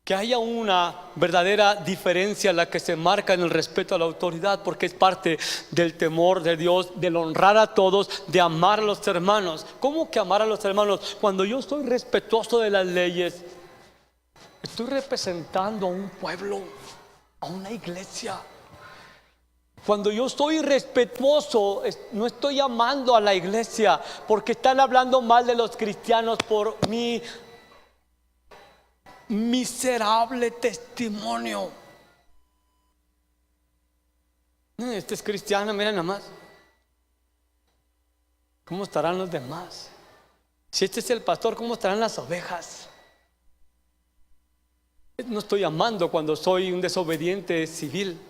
Que haya una verdadera diferencia la que se marca en el respeto a la autoridad, porque es parte del temor de Dios, del honrar a todos, de amar a los hermanos. ¿Cómo que amar a los hermanos? Cuando yo soy respetuoso de las leyes, estoy representando a un pueblo, a una iglesia. Cuando yo soy respetuoso, no estoy amando a la iglesia, porque están hablando mal de los cristianos por mi miserable testimonio. Este es cristiano, mira nada más. ¿Cómo estarán los demás? Si este es el pastor, ¿cómo estarán las ovejas? No estoy amando cuando soy un desobediente civil,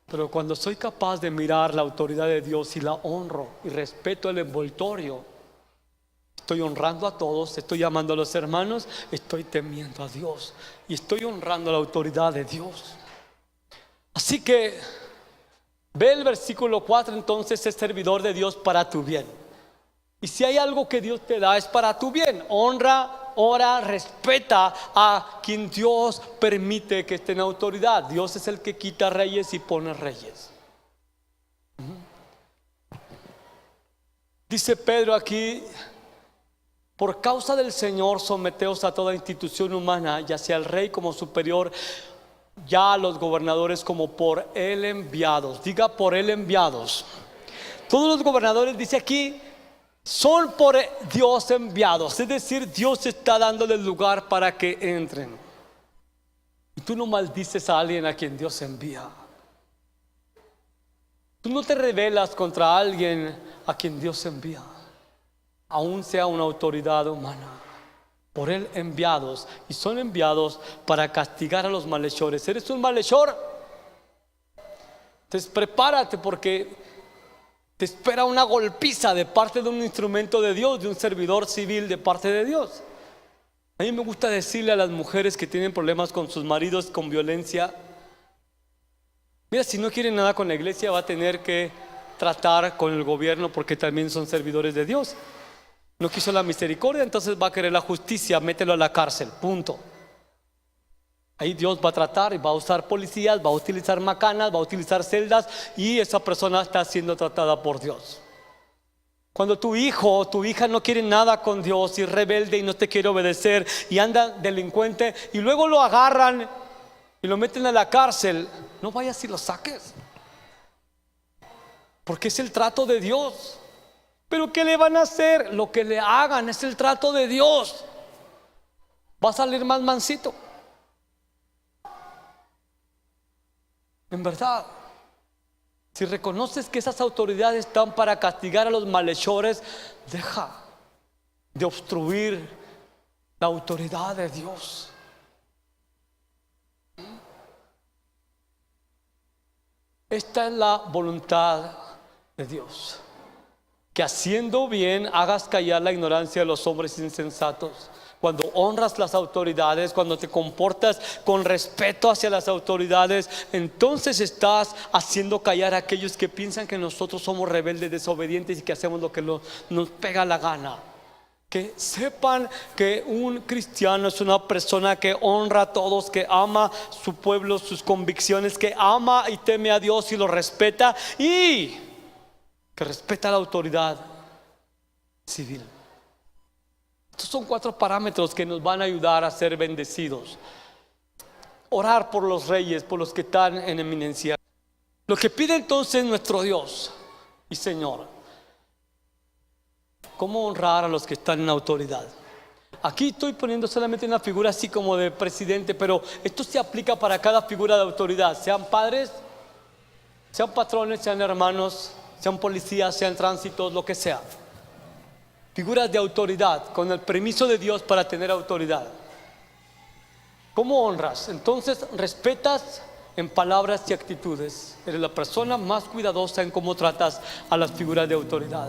pero cuando soy capaz de mirar la autoridad de Dios y la honro y respeto el envoltorio, estoy honrando a todos, estoy amando a los hermanos, estoy temiendo a Dios y estoy honrando la autoridad de Dios. Así que ve el versículo 4, entonces es servidor de Dios para tu bien. Y si hay algo que Dios te da, es para tu bien. Honra, ora, respeta a quien Dios permite que esté en autoridad. Dios es el que quita reyes y pone reyes. Dice Pedro aquí: por causa del Señor, someteos a toda institución humana, ya sea el rey como superior, ya a los gobernadores como por él enviados. Diga: por él enviados. Todos los gobernadores, dice aquí, son por Dios enviados. Es decir, Dios está dándoles lugar para que entren. Y tú no maldices a alguien a quien Dios envía. Tú no te rebelas contra alguien a quien Dios envía, aún sea una autoridad humana. Por él enviados, y son enviados para castigar a los malhechores. ¿Eres un malhechor? Entonces prepárate, porque te espera una golpiza de parte de un instrumento de Dios, de un servidor civil de parte de Dios. A mí me gusta decirle a las mujeres que tienen problemas con sus maridos, con violencia: mira, si no quieren nada con la iglesia, va a tener que tratar con el gobierno, porque también son servidores de Dios. No quiso la misericordia, entonces va a querer la justicia, mételo a la cárcel, punto. Ahí Dios va a tratar y va a usar policías, va a utilizar macanas, va a utilizar celdas, y esa persona está siendo tratada por Dios. Cuando tu hijo o tu hija no quiere nada con Dios y es rebelde y no te quiere obedecer y anda delincuente, y luego lo agarran y lo meten a la cárcel, no vayas y lo saques, porque es el trato de Dios. Pero ¿qué le van a hacer? Lo que le hagan es el trato de Dios. Va a salir más mansito. En verdad, si reconoces que esas autoridades están para castigar a los malhechores, deja de obstruir la autoridad de Dios. Esta es la voluntad de Dios, que haciendo bien hagas callar la ignorancia de los hombres insensatos. Cuando honras las autoridades, cuando te comportas con respeto hacia las autoridades, entonces estás haciendo callar a aquellos que piensan que nosotros somos rebeldes, desobedientes y que hacemos lo que nos pega la gana. Que sepan que un cristiano es una persona que honra a todos, que ama su pueblo, sus convicciones, que ama y teme a Dios y lo respeta, y que respeta la autoridad civil. Estos son 4 parámetros que nos van a ayudar a ser bendecidos. Orar por los reyes, por los que están en eminencia. Lo que pide entonces nuestro Dios y Señor: ¿cómo honrar a los que están en autoridad? Aquí estoy poniendo solamente una figura así como de presidente, pero esto se aplica para cada figura de autoridad, sean padres, sean patrones, sean hermanos, sean policías, sean tránsitos, lo que sea. Figuras de autoridad, con el permiso de Dios para tener autoridad. ¿Cómo honras? Entonces respetas en palabras y actitudes. Eres la persona más cuidadosa en cómo tratas a las figuras de autoridad.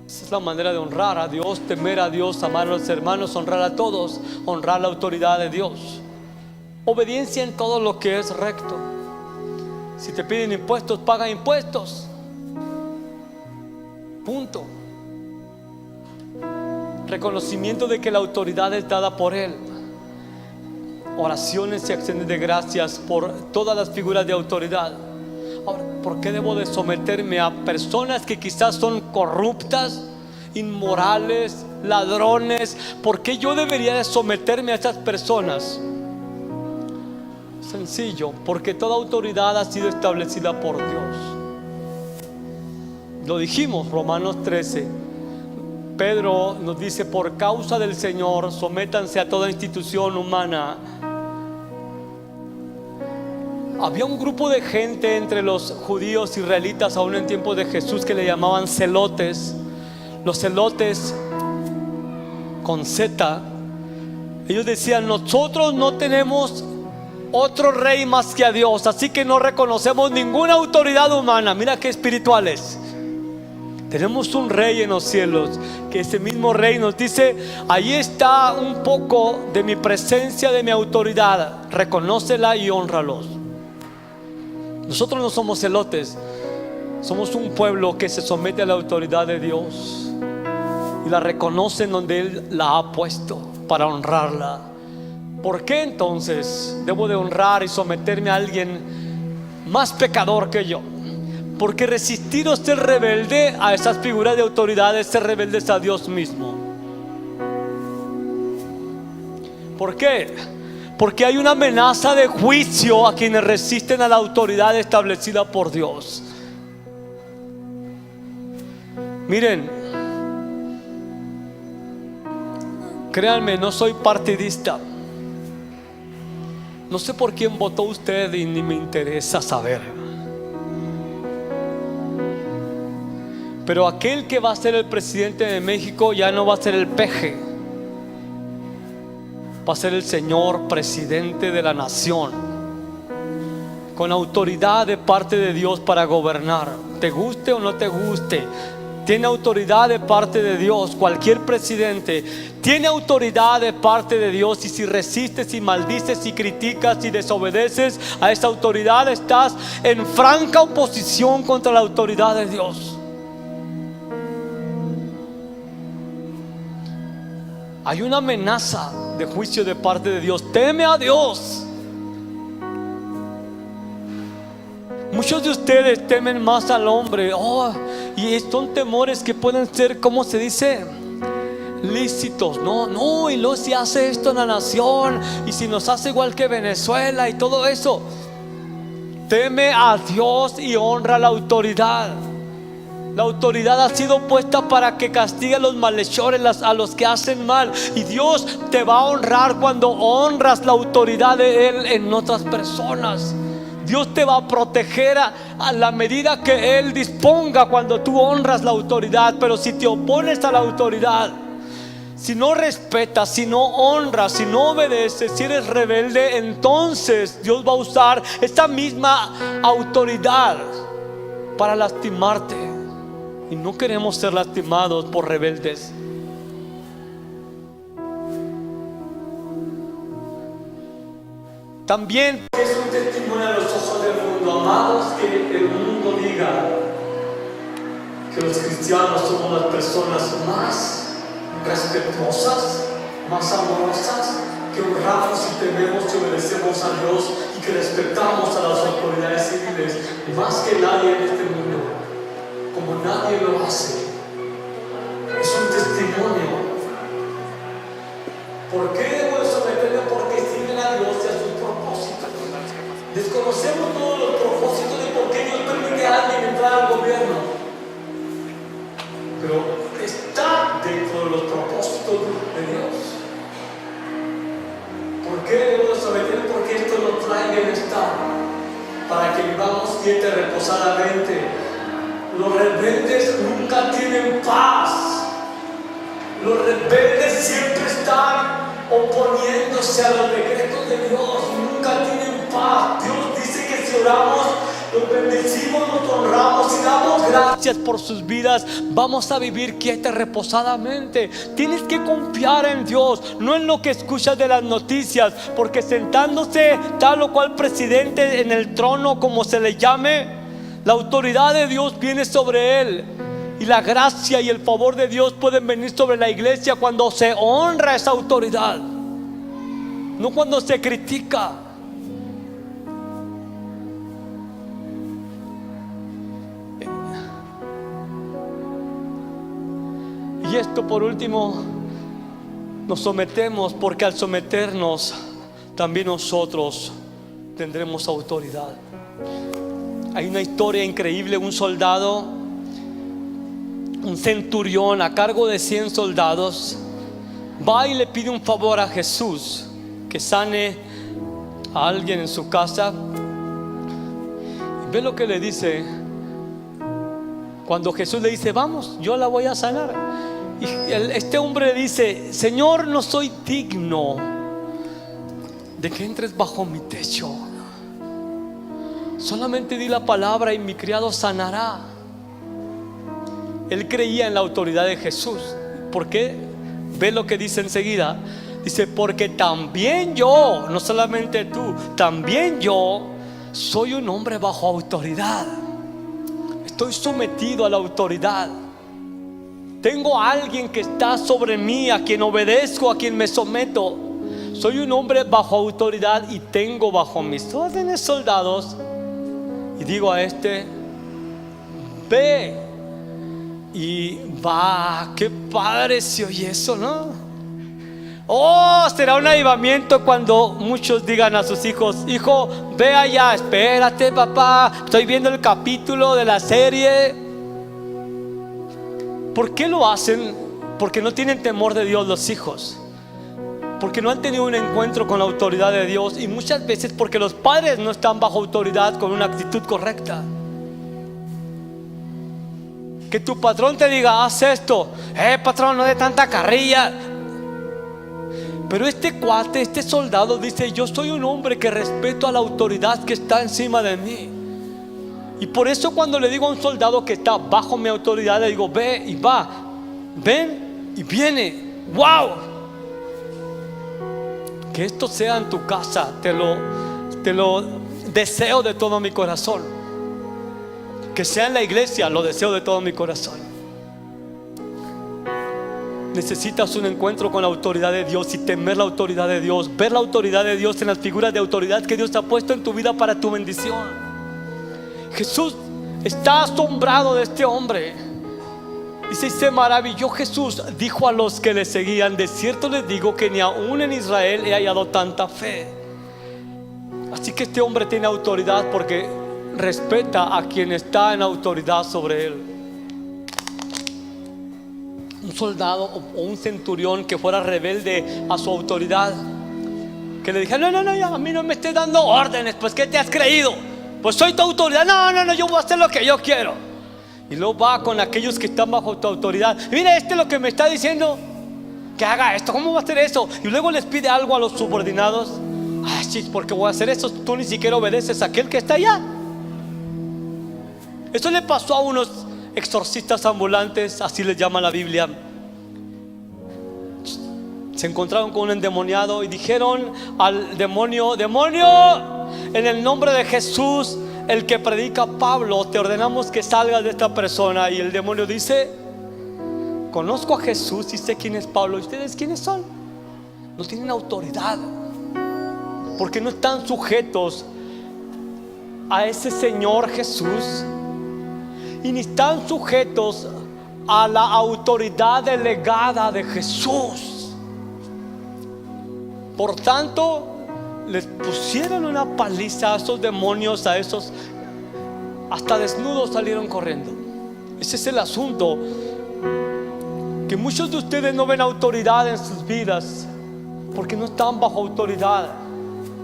Esa es la manera de honrar a Dios, temer a Dios, amar a los hermanos, honrar a todos, honrar la autoridad de Dios. Obediencia en todo lo que es recto. Si te piden impuestos, paga impuestos. Punto. Reconocimiento de que la autoridad es dada por Él. Oraciones y acciones de gracias por todas las figuras de autoridad. Ahora, ¿por qué debo de someterme a personas que quizás son corruptas, inmorales, ladrones? ¿Por qué yo debería de someterme a estas personas? Sencillo, porque toda autoridad ha sido establecida por Dios. Lo dijimos, Romanos 13. Pedro nos dice: por causa del Señor, sométanse a toda institución humana. Había un grupo de gente entre los judíos israelitas, aún en tiempos de Jesús, que le llamaban celotes. Los celotes, con Z, ellos decían: nosotros no tenemos otro rey más que a Dios, así que no reconocemos ninguna autoridad humana. Mira qué espirituales. Tenemos un rey en los cielos, que ese mismo rey nos dice: ahí está un poco de mi presencia, de mi autoridad, reconócela y honralos. Nosotros no somos celotes, somos un pueblo que se somete a la autoridad de Dios y la reconoce en donde Él la ha puesto para honrarla. ¿Por qué entonces debo de honrar y someterme a alguien más pecador que yo? Porque resistir o ser rebelde a esas figuras de autoridad es ser rebeldes a Dios mismo. ¿Por qué? Porque hay una amenaza de juicio a quienes resisten a la autoridad establecida por Dios. Miren, créanme, no soy partidista. No sé por quién votó usted y ni me interesa saber. Pero aquel que va a ser el presidente de México ya no va a ser el peje, va a ser el señor presidente de la nación, con autoridad de parte de Dios para gobernar. Te guste o no te guste, tiene autoridad de parte de Dios. Cualquier presidente tiene autoridad de parte de Dios. Y si resistes y maldices y criticas y desobedeces a esa autoridad, estás en franca oposición contra la autoridad de Dios. Hay una amenaza de juicio de parte de Dios. Teme a Dios. Muchos de ustedes temen más al hombre. Y son temores que pueden ser, ¿cómo se dice? Lícitos. No, y luego si hace esto en la nación, y si nos hace igual que Venezuela y todo eso. Teme a Dios y honra la autoridad. La autoridad ha sido puesta para que castigue a los malhechores, a los que hacen mal. Y Dios te va a honrar cuando honras la autoridad de Él en otras personas. Dios te va a proteger a la medida que Él disponga cuando tú honras la autoridad. Pero si te opones a la autoridad, si no respetas, si no honras, si no obedeces, si eres rebelde, entonces Dios va a usar esta misma autoridad para lastimarte. Y no queremos ser lastimados por rebeldes. También es un testimonio a los ojos del mundo, amados, que el mundo diga que los cristianos somos las personas más respetuosas, más amorosas, que honramos y tememos y obedecemos a Dios y que respetamos a las autoridades civiles más que nadie en este mundo, como nadie lo hace. Es un testimonio. ¿Por qué debo de someterme? Porque siguen a Dios y a sus propósitos. Desconocemos todos los propósitos de por qué Dios permite a alguien entrar al gobierno, pero está dentro de los propósitos de Dios. ¿Por qué debo de someterme? Porque esto nos trae bienestar, para que vivamos quieta y reposadamente. Los rebeldes nunca tienen paz. Los rebeldes siempre están oponiéndose a los decretos de Dios, nunca tienen paz. Dios dice que si oramos, los bendecimos, nos honramos y damos gracias por sus vidas, vamos a vivir quieta y reposadamente. Tienes que confiar en Dios, no en lo que escuchas de las noticias, porque sentándose tal o cual presidente en el trono, como se le llame, la autoridad de Dios viene sobre él. Y la gracia y el favor de Dios pueden venir sobre la iglesia cuando se honra esa autoridad, no cuando se critica. Y esto, por último, nos sometemos porque al someternos también nosotros tendremos autoridad. Hay una historia increíble. Un soldado, un centurión a cargo de 100 soldados, va y le pide un favor a Jesús, que sane a alguien en su casa. Y ve lo que le dice cuando Jesús le dice: vamos, yo la voy a sanar. Y este hombre le dice: Señor, no soy digno de que entres bajo mi techo, solamente di la palabra y mi criado sanará. Él creía en la autoridad de Jesús. ¿Por qué? Ve lo que dice enseguida. Dice: porque también yo, no solamente tú, también yo soy un hombre bajo autoridad. Estoy sometido a la autoridad. Tengo a alguien que está sobre mí, a quien obedezco, a quien me someto. Soy un hombre bajo autoridad y tengo bajo mis órdenes soldados. Y digo a este: ve. Y va. Qué padre se oye eso, ¿no? Oh, será un avivamiento cuando muchos digan a sus hijos: hijo, ve allá. Espérate, papá, estoy viendo el capítulo de la serie. ¿Por qué lo hacen? Porque no tienen temor de Dios los hijos, porque no han tenido un encuentro con la autoridad de Dios, y muchas veces porque los padres no están bajo autoridad con una actitud correcta. Que tu patrón te diga: haz esto. Patrón, no de tanta carrilla. Pero este cuate, este soldado dice: yo soy un hombre que respeto a la autoridad que está encima de mí. Y por eso cuando le digo a un soldado que está bajo mi autoridad, le digo: ve y va, ven y viene. ¡Wow! Que esto sea en tu casa, te lo deseo de todo mi corazón. Que sea en la iglesia, lo deseo de todo mi corazón. Necesitas un encuentro con la autoridad de Dios y temer la autoridad de Dios, ver la autoridad de Dios en las figuras de autoridad que Dios ha puesto en tu vida para tu bendición. Jesús está asombrado de este hombre. Dice: y se maravilló Jesús, dijo a los que le seguían: de cierto les digo que ni aún en Israel he hallado tanta fe. Así que este hombre tiene autoridad porque respeta a quien está en autoridad sobre él. Un soldado o un centurión que fuera rebelde a su autoridad, que le dijera: no, ya, a mí no me estés dando órdenes, pues ¿qué te has creído? Pues soy tu autoridad. No, no, no, yo voy a hacer lo que yo quiero. Y luego va con aquellos que están bajo tu autoridad. Mira, este es lo que me está diciendo que haga esto. ¿Cómo va a hacer eso? Y luego les pide algo a los subordinados. Ah, sí, porque voy a hacer eso. Tú ni siquiera obedeces a aquel que está allá. Eso le pasó a unos exorcistas ambulantes, así les llama la Biblia. Se encontraron con un endemoniado y dijeron al demonio: demonio, en el nombre de Jesús, el que predica Pablo, te ordenamos que salgas de esta persona. Y el demonio dice: conozco a Jesús y sé quién es Pablo. ¿Y ustedes quiénes son? No tienen autoridad, porque no están sujetos a ese Señor Jesús, y ni están sujetos a la autoridad delegada de Jesús. Por tanto, les pusieron una paliza a esos demonios, a esos, hasta desnudos salieron corriendo. Ese es el asunto, que muchos de ustedes no ven autoridad en sus vidas porque no están bajo autoridad,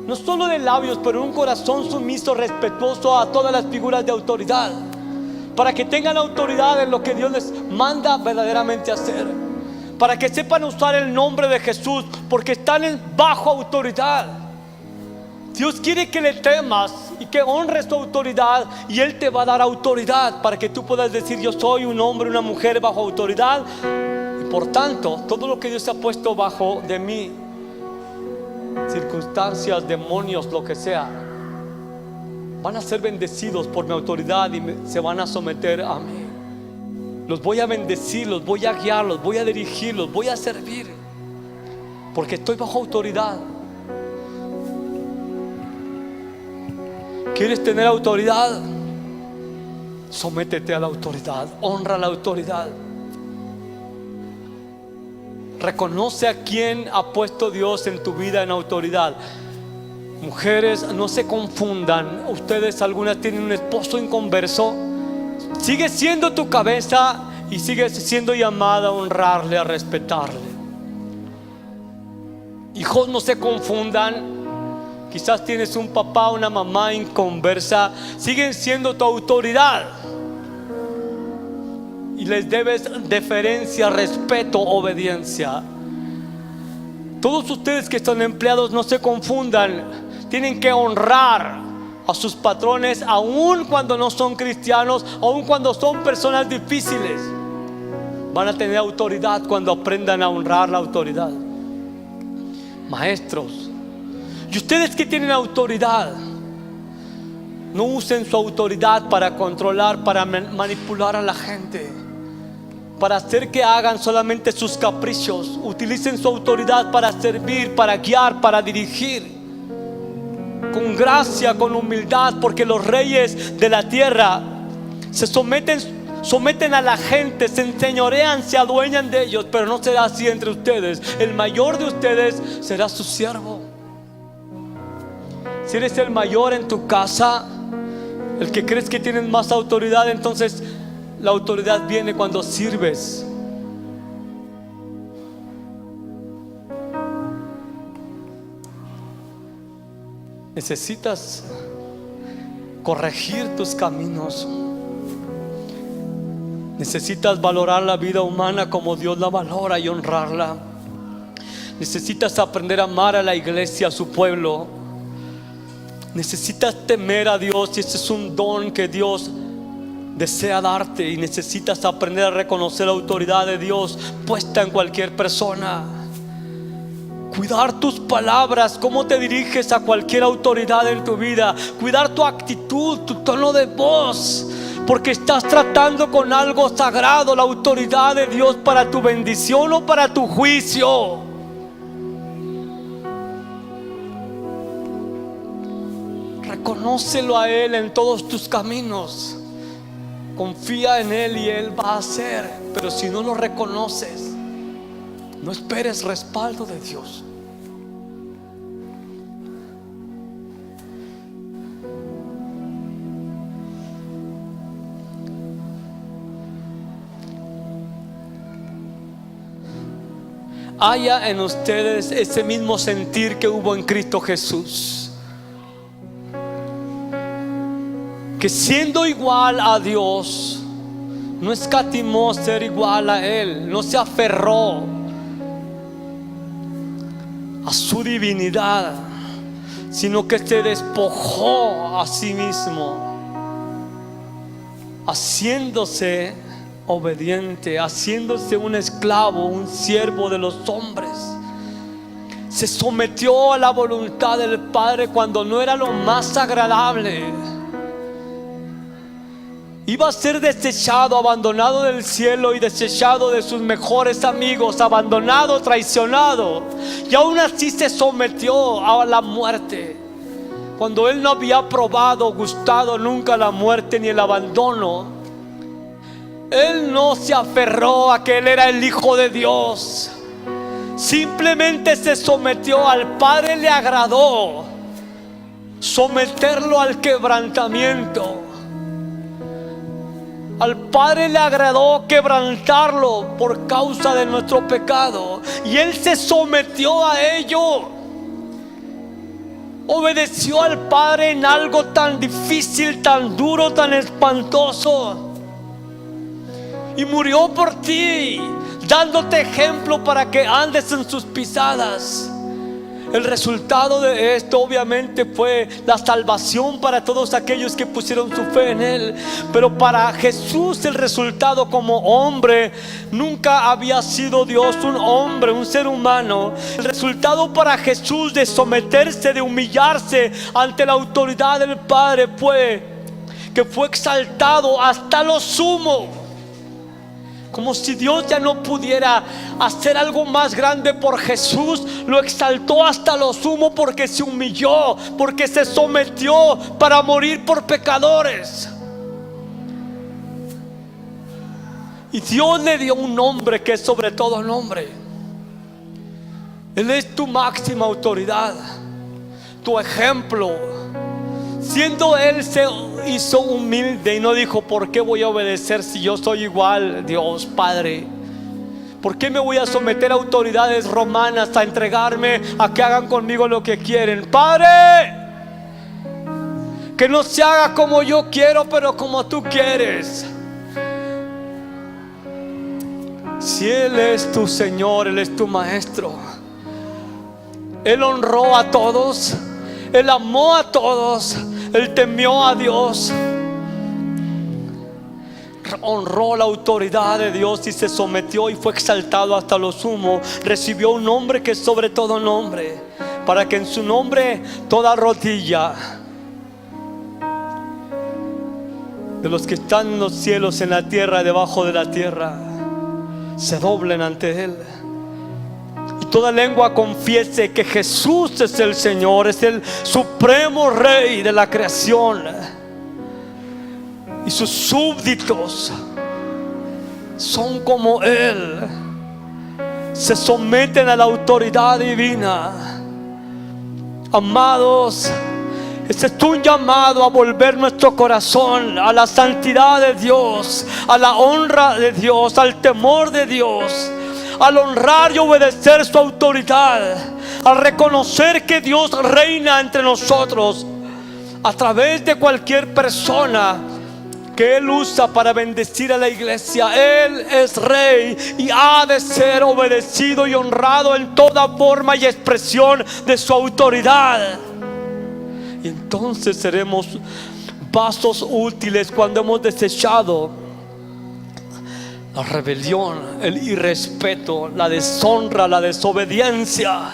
no solo de labios, pero un corazón sumiso, respetuoso a todas las figuras de autoridad, para que tengan autoridad en lo que Dios les manda verdaderamente hacer, para que sepan usar el nombre de Jesús, porque están bajo autoridad. Dios quiere que le temas y que honres tu autoridad, y Él te va a dar autoridad para que tú puedas decir: yo soy un hombre, una mujer bajo autoridad, y por tanto todo lo que Dios ha puesto bajo de mí, circunstancias, demonios, lo que sea, van a ser bendecidos por mi autoridad y se van a someter a mí. Los voy a bendecir, los voy a guiar, los voy a dirigir, los voy a servir, porque estoy bajo autoridad. ¿Quieres tener autoridad? Sométete a la autoridad, honra la autoridad. Reconoce a quién ha puesto Dios en tu vida en autoridad. Mujeres, no se confundan. Ustedes, algunas tienen un esposo inconverso. Sigue siendo tu cabeza y sigues siendo llamada a honrarle, a respetarle. Hijos, no se confundan. Quizás tienes un papá, una mamá inconversa. Siguen siendo tu autoridad y les debes deferencia, respeto, obediencia. Todos ustedes que son empleados, no se confundan. Tienen que honrar a sus patrones, aun cuando no son cristianos, aun cuando son personas difíciles. Van a tener autoridad cuando aprendan a honrar la autoridad. Maestros, y ustedes que tienen autoridad, no usen su autoridad para controlar, para manipular a la gente, para hacer que hagan solamente sus caprichos. Utilicen su autoridad para servir, para guiar, para dirigir, con gracia, con humildad, porque los reyes de la tierra se someten a la gente, se enseñorean, se adueñan de ellos. Pero no será así entre ustedes. El mayor de ustedes será su siervo. Si eres el mayor en tu casa, el que crees que tienes más autoridad, entonces la autoridad viene cuando sirves. Necesitas corregir tus caminos. Necesitas valorar la vida humana como Dios la valora y honrarla. Necesitas aprender a amar a la iglesia, a su pueblo. Necesitas temer a Dios, y ese es un don que Dios desea darte. Y necesitas aprender a reconocer la autoridad de Dios puesta en cualquier persona. Cuidar tus palabras, cómo te diriges a cualquier autoridad en tu vida. Cuidar tu actitud, tu tono de voz, porque estás tratando con algo sagrado, la autoridad de Dios para tu bendición o para tu juicio. Reconócelo a Él en todos tus caminos. Confía en Él y Él va a hacer. Pero si no lo reconoces, no esperes respaldo de Dios. Haya en ustedes ese mismo sentir que hubo en Cristo Jesús. que siendo igual a Dios, no escatimó ser igual a Él, no se aferró a su divinidad, sino que se despojó a sí mismo, haciéndose obediente, haciéndose un esclavo, un siervo de los hombres. Se sometió a la voluntad del Padre cuando no era lo más agradable. Iba a ser desechado, abandonado del cielo y desechado de sus mejores amigos, abandonado, traicionado, y aún así se sometió a la muerte, cuando él no había probado, gustado nunca la muerte ni el abandono. Él no se aferró a que él era el Hijo de Dios, simplemente se sometió. Al Padre le agradó someterlo al quebrantamiento. Al Padre le agradó quebrantarlo por causa de nuestro pecado, y Él se sometió a ello. Obedeció al Padre en algo tan difícil, tan duro, tan espantoso, y murió por ti, dándote ejemplo para que andes en sus pisadas. El resultado de esto obviamente fue la salvación para todos aquellos que pusieron su fe en Él. Pero para Jesús el resultado como hombre, nunca había sido Dios un hombre, un ser humano. El resultado para Jesús de someterse, de humillarse ante la autoridad del Padre, fue que fue exaltado hasta lo sumo. Como si Dios ya no pudiera hacer algo más grande por Jesús, lo exaltó hasta lo sumo porque se humilló, porque se sometió para morir por pecadores. Y Dios le dio un nombre que es sobre todo nombre. Él es tu máxima autoridad, tu ejemplo. Siendo Él, se hizo humilde y no dijo: ¿por qué voy a obedecer si yo soy igual, Dios Padre? ¿Por qué me voy a someter a autoridades romanas, a entregarme a que hagan conmigo lo que quieren? Padre, que no se haga como yo quiero, pero como tú quieres. Si Él es tu Señor, Él es tu Maestro. Él honró a todos, Él amó a todos, Él temió a Dios, honró la autoridad de Dios y se sometió y fue exaltado hasta lo sumo. Recibió un nombre que es sobre todo nombre, para que en su nombre toda rodilla de los que están en los cielos, en la tierra, debajo de la tierra, se doblen ante Él. Toda lengua confiese que Jesús es el Señor, es el supremo Rey de la creación. Y sus súbditos son como Él, se someten a la autoridad divina. Amados, este es un llamado a volver nuestro corazón a la santidad de Dios, a la honra de Dios, al temor de Dios, al honrar y obedecer su autoridad, al reconocer que Dios reina entre nosotros a través de cualquier persona que Él usa para bendecir a la iglesia. Él es Rey y ha de ser obedecido y honrado en toda forma y expresión de su autoridad. Y entonces seremos vasos útiles cuando hemos desechado la rebelión, el irrespeto, la deshonra, la desobediencia.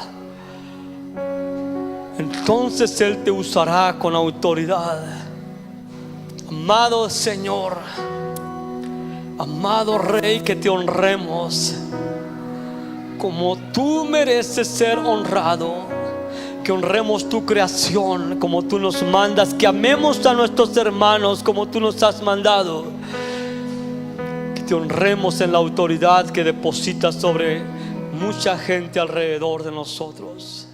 Entonces Él te usará con autoridad. Amado Señor, amado Rey, que te honremos como tú mereces ser honrado. Que honremos tu creación como tú nos mandas, que amemos a nuestros hermanos como tú nos has mandado. Te honremos en la autoridad que depositas sobre mucha gente alrededor de nosotros.